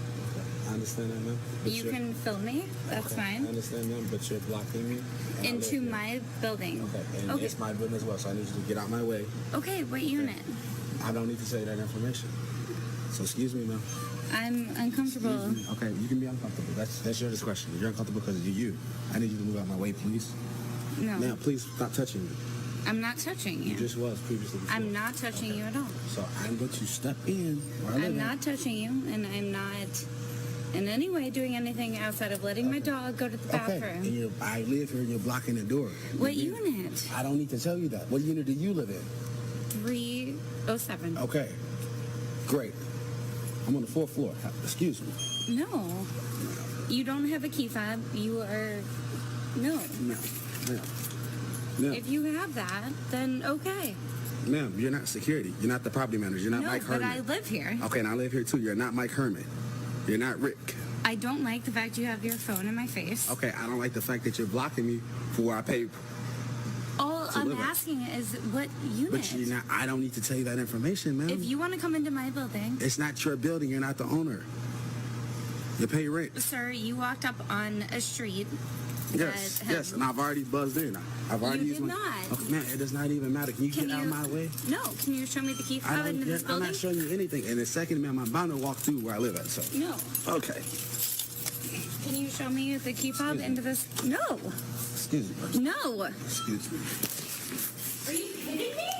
I understand that, ma'am. You can film me. That's okay, fine. I understand, ma'am, but you're blocking me. Into my building. Okay, and it's my building as well, so I need you to get out my way. Okay, what unit? I don't need to say that information. So excuse me, ma'am. I'm uncomfortable. Okay, you can be uncomfortable. That's your discretion. You're uncomfortable because you're you. I need you to move out my way, please. No. Now, please stop touching me. I'm not touching you. You just was previously before. I'm not touching you at all. So I'm going to step in where I live. I'm not touching you, and I'm not in any way doing anything outside of letting my dog go to the bathroom. Okay, and I live here and you're blocking the door. What unit? I don't need to tell you that. What unit do you live in? 307. Okay, great. I'm on the 4th floor. Excuse me. No. You don't have a key fob. You are... No. No. If you have that, then okay. Ma'am, you're not security. You're not the property manager. You're not No, Mike but Herman. I live here. Okay, and I live here too. You're not Mike Herman. You're not Rick. I don't like the fact you have your phone in my face. Okay, I don't like the fact that you're blocking me for where I pay. All I'm asking is what unit? But you're not. I don't need to tell you that information, ma'am. If you want to come into my building. It's not your building. You're not the owner. You pay rent. Sir, you walked up on a street. Yes, yes, and I've already buzzed in. I've already used did my. not. Okay, man, it does not even matter. Can you get out of my way? No. Can you show me the key I fob don't. into this I'm building? not showing you anything. And the second, ma'am, I'm bound to walk through where I live at. So. No. Okay. Can you show me the key fob into this? No. Excuse me. No. Excuse me. Are you kidding me?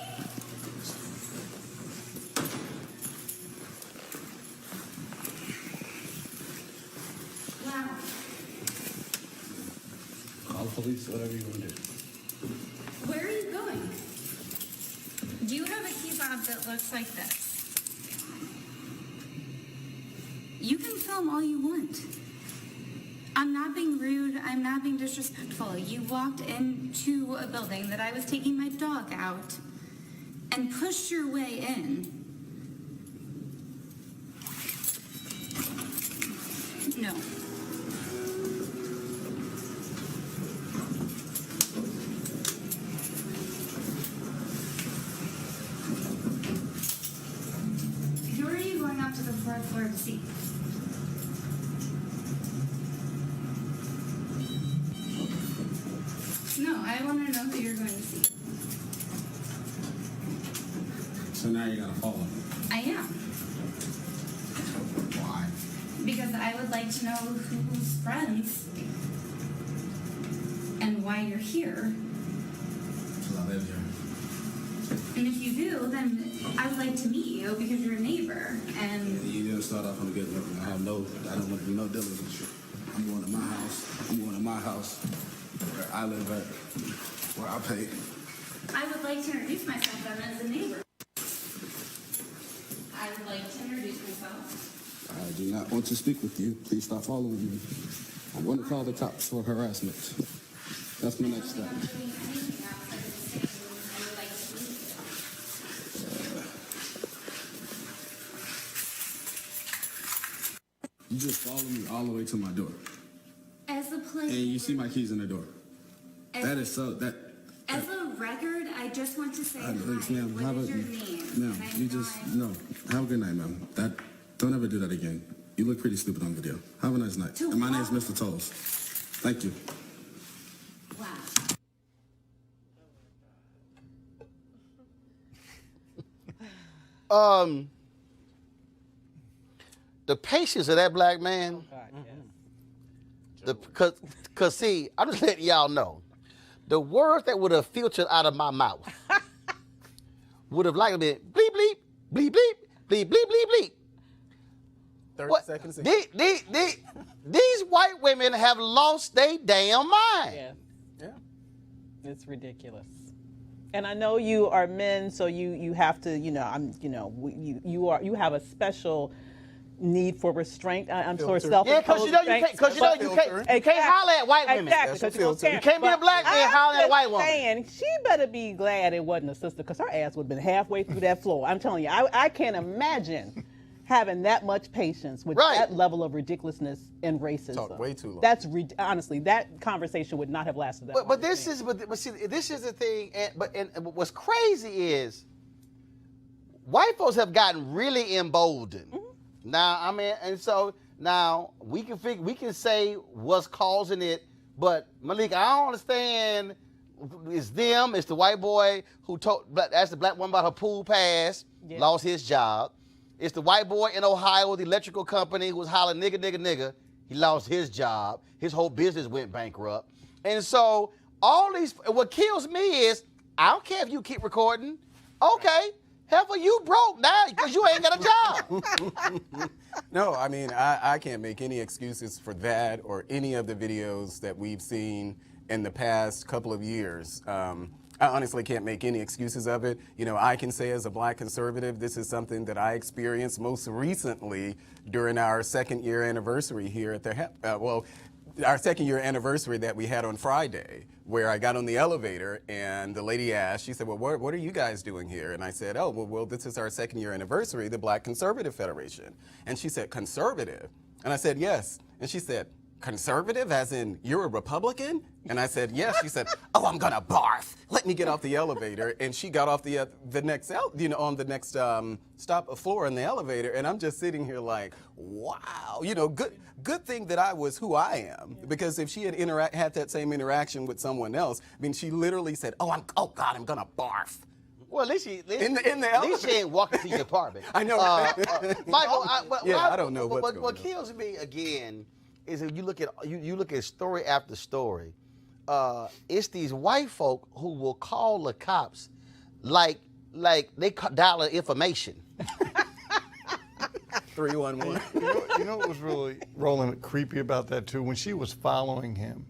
Wow. Call the police, whatever you want to do. Where are you going? Do you have a key fob that looks like this? You can film all you want. I'm not being rude. I'm not being disrespectful. You walked into a building that I was taking my dog out and pushed your way in. No. Who are you going up to the fourth floor to see? No, I want to know who you're going to see. So now you're gonna follow me. I am. Why? Because I would like to know who's friends and why you're here. Because I live here. And if you do, then I would like to meet you because you're a neighbor. And You didn't start off on a good note. I don't want to do no dealing with you. I'm going to my house. I'm going to my house where I live at, where I pay. I would like to introduce myself then as a neighbor. I would like to introduce myself. I do not want to speak with you. Please stop following me. I'm going to call the cops for harassment. That's my next step. You just follow me all the way to my door. As a place. And you see my keys in the door. That is so, that. As a record, I just want to say hi. Ma'am, What is your name? ma'am, you just, no. Have a good night, ma'am. Don't ever do that again. You look pretty stupid on video. Have a nice night. And my name's Mr. Tolles. Thank you. The patience of that black man. Cause see, I'm just letting y'all know, the words that would have filtered out of my mouth would have likely been bleep bleep bleep bleep bleep bleep bleep bleep. 30 seconds. These white women have lost their damn mind. Yeah. It's ridiculous. And I know you are men, so you have to, you have a special need for restraint. I'm sort of self-imposed. Yeah, because you can't holler at white women. Exactly. You can't be a black man hollering at a white woman. Saying, she better be glad it wasn't a sister, because her ass would have been halfway through that floor. I'm telling you, I can't imagine having that much patience with that level of ridiculousness and racism. Talk way too long. That's honestly, that conversation would not have lasted that long. But this is the thing. And what's crazy is white folks have gotten really emboldened. Mm-hmm. Now, I mean, and so now we can say what's causing it, but Malik, I don't understand. It's them. It's the white boy who asked the black woman about her pool pass, lost his job. It's the white boy in Ohio, the electrical company who was hollering nigga, nigga, nigga. He lost his job. His whole business went bankrupt. And so what kills me is, I don't care if you keep recording. Okay. Heifer, you broke now because you ain't got a job. No, I mean, I can't make any excuses for that or any of the videos that we've seen in the past couple of years. I honestly can't make any excuses of it. You know, I can say as a black conservative, this is something that I experienced most recently during our second year anniversary here at the, our second year anniversary that we had on Friday, where I got on the elevator and the lady asked, she said, well, what are you guys doing here? And I said, oh, well, this is our second year anniversary, the Black Conservative Federation. And she said, conservative? And I said, yes. And she said, conservative, as in you're a Republican? And I said, yes. She said, oh, I'm gonna barf. Let me get off the elevator. And she got off the next, on the next stop floor in the elevator. And I'm just sitting here like, wow, good thing that I was who I am. Because if she had had that same interaction with someone else, I mean, she literally said, oh God, I'm gonna barf. Well, at least she elevator. ain't walking to your apartment. I know. Michael, I don't know what's going on. What kills me again is if you look at story after story, it's these white folk who will call the cops like they dial information. 311. You know what was really, Roland, creepy about that too? When she was following him,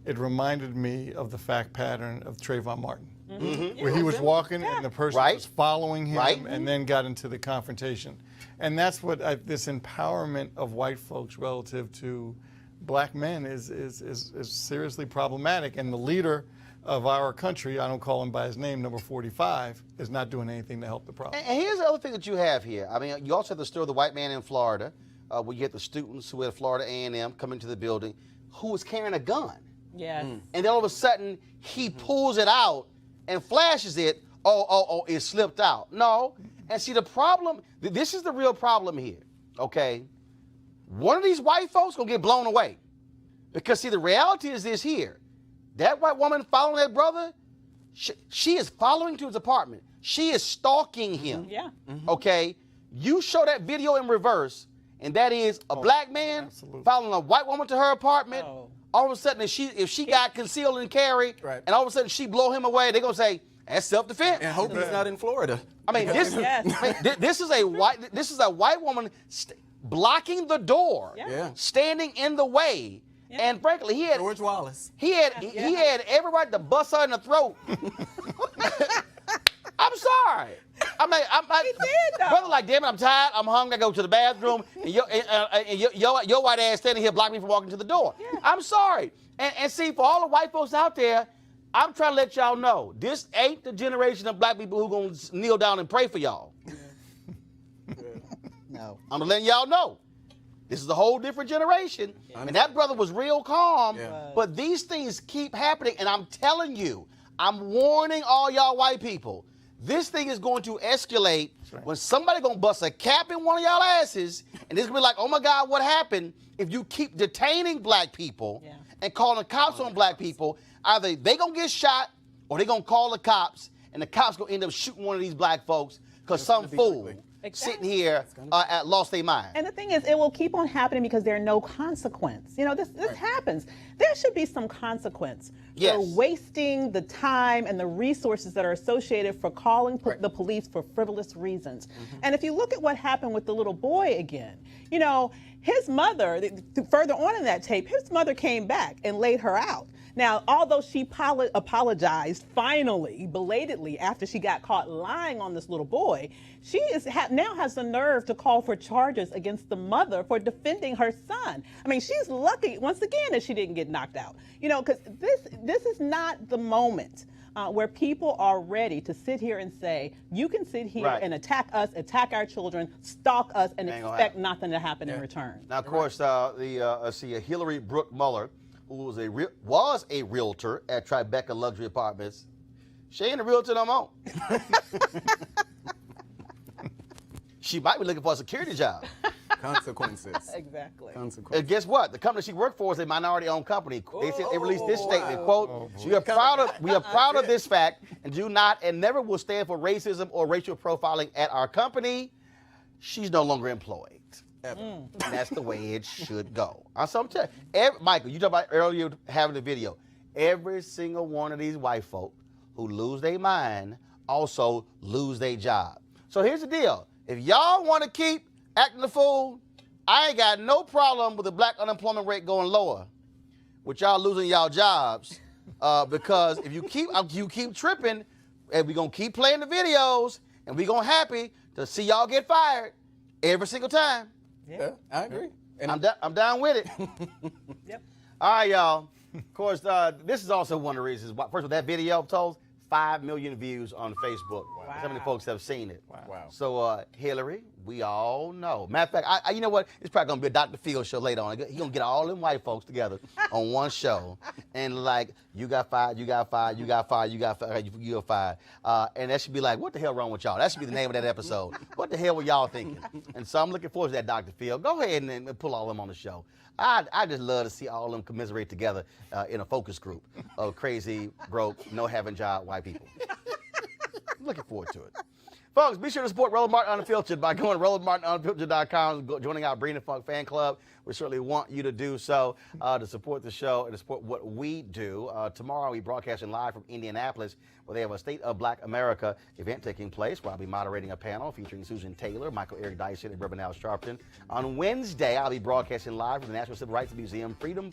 it reminded me of the fact pattern of Trayvon Martin. Mm-hmm. Where he was walking and the person was following him and then got into the confrontation. And that's what this empowerment of white folks relative to black men is seriously problematic. And the leader of our country, I don't call him by his name, number 45, is not doing anything to help the problem. And here's the other thing that you have here. I mean, you also have the story of the white man in Florida, where you get the students who had Florida A&M come into the building, who was carrying a gun. Yes. And then all of a sudden, he pulls it out and flashes it. Oh, it slipped out. No. And see, the problem, this is the real problem here, okay? One of these white folks gonna get blown away. Because see, the reality is this here. That white woman following that brother, she is following to his apartment. She is stalking him. Yeah. Okay? You show that video in reverse, and that is a black man following a white woman to her apartment. Oh. All of a sudden, if she got concealed and carry, and all of a sudden she blow him away, they're gonna say, that's self-defense. And hope he's not in Florida. I mean, this is a white woman blocking the door, standing in the way. Yeah. And frankly, he had George Wallace. He had every right to bust her in the throat. I'm sorry. I mean, he did, though. Brother, like, damn it, I'm tired. I'm hungry. I go to the bathroom, and your white ass standing here blocking me from walking to the door. Yeah. I'm sorry. And see, for all the white folks out there, I'm trying to let y'all know this ain't the generation of black people who gonna kneel down and pray for y'all. No, I'm letting y'all know. This is a whole different generation. Yeah. And that brother was real calm, but these things keep happening, and I'm telling you, I'm warning all y'all white people, this thing is going to escalate when somebody gonna bust a cap in one of y'all asses, and it's gonna be like, oh my God, what happened? If you keep detaining black people and calling the cops on black people, either they gonna get shot or they gonna call the cops, and the cops gonna end up shooting one of these black folks because some fool sitting here lost their mind. And the thing is, it will keep on happening because there's no consequence. You know, this happens. There should be some consequence for wasting the time and the resources that are associated for calling the police for frivolous reasons. Mm-hmm. And if you look at what happened with the little boy again, you know, his mother, further on in that tape, his mother came back and laid her out. Now, although she apologized finally, belatedly, after she got caught lying on this little boy, she now has the nerve to call for charges against the mother for defending her son. I mean, she's lucky, once again, that she didn't get knocked out. You know, because this is not the moment where people are ready to sit here and say, you can sit here and attack us, attack our children, stalk us, and expect nothing to happen in return. Now, of course, Hillary Brooke Muller, who was a realtor at Tribeca Luxury Apartments, she ain't a realtor no more. She might be looking for a security job. Consequences. Exactly. Consequences. And guess what? The company she worked for is a minority-owned company. They released this statement, quote, we are proud of this fact and do not and never will stand for racism or racial profiling at our company. She's no longer employed. And that's the way it should go. I'm telling you, Michael, you talked about earlier having the video. Every single one of these white folk who lose their mind also lose their job. So here's the deal. If y'all want to keep acting the fool, I ain't got no problem with the black unemployment rate going lower, with y'all losing y'all jobs, because if you keep tripping, and we gonna keep playing the videos, and we gonna happy to see y'all get fired every single time. Yeah, I agree. And I'm down with it. Yep. All right, y'all. Of course, this is also one of the reasons why. First of all, that video told 5 million views on Facebook. Wow. Wow. How many folks have seen it? Wow. So, Hillary, we all know. Matter of fact, you know what? It's probably going to be a Dr. Phil show later on. He's going to get all them white folks together on one show. And like, you got fired, you got fired, you got fired, you got fired, you got fired. And that should be like, what the hell wrong with y'all? That should be the name of that episode. What the hell were y'all thinking? And so I'm looking forward to that, Dr. Phil. Go ahead and pull all them on the show. I just love to see all of them commiserate together in a focus group of crazy, broke, no having job white people. Looking forward to it. Folks, be sure to support Roland Martin Unfiltered by going to RolandMartinUnfiltered.com, joining our Breen and Funk fan club. We certainly want you to do so to support the show and to support what we do. Tomorrow, we broadcasting live from Indianapolis, where they have a State of Black America event taking place, where I'll be moderating a panel featuring Susan Taylor, Michael Eric Dyson, and Reverend Al Sharpton. On Wednesday, I'll be broadcasting live from the National Civil Rights Museum Freedom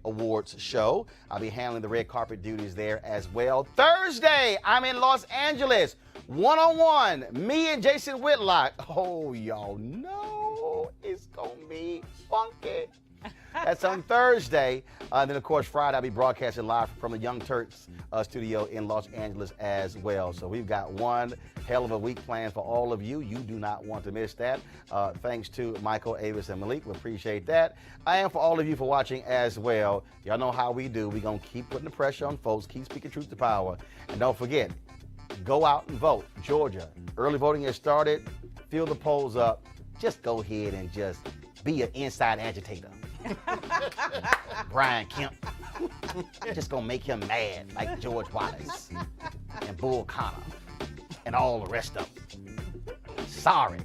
Awards show. I'll be handling the red carpet duties there as well. Thursday, I'm in Los Angeles, one-on-one, me and Jason Whitlock. Oh, y'all know it's going to be funky. That's on Thursday. Then, of course, Friday, I'll be broadcasting live from the Young Turks studio in Los Angeles as well. So we've got one hell of a week planned for all of you. You do not want to miss that. Thanks to Michael, Avis, and Malik. We appreciate that. And for all of you for watching as well. Y'all know how we do. We're going to keep putting the pressure on folks, keep speaking truth to power. And don't forget, go out and vote. Georgia, early voting has started. Fill the polls up. Just go ahead and just be an inside agitator. Brian Kemp. Just gonna make him mad like George Wallace and Bull Connor and all the rest of them. Sorry.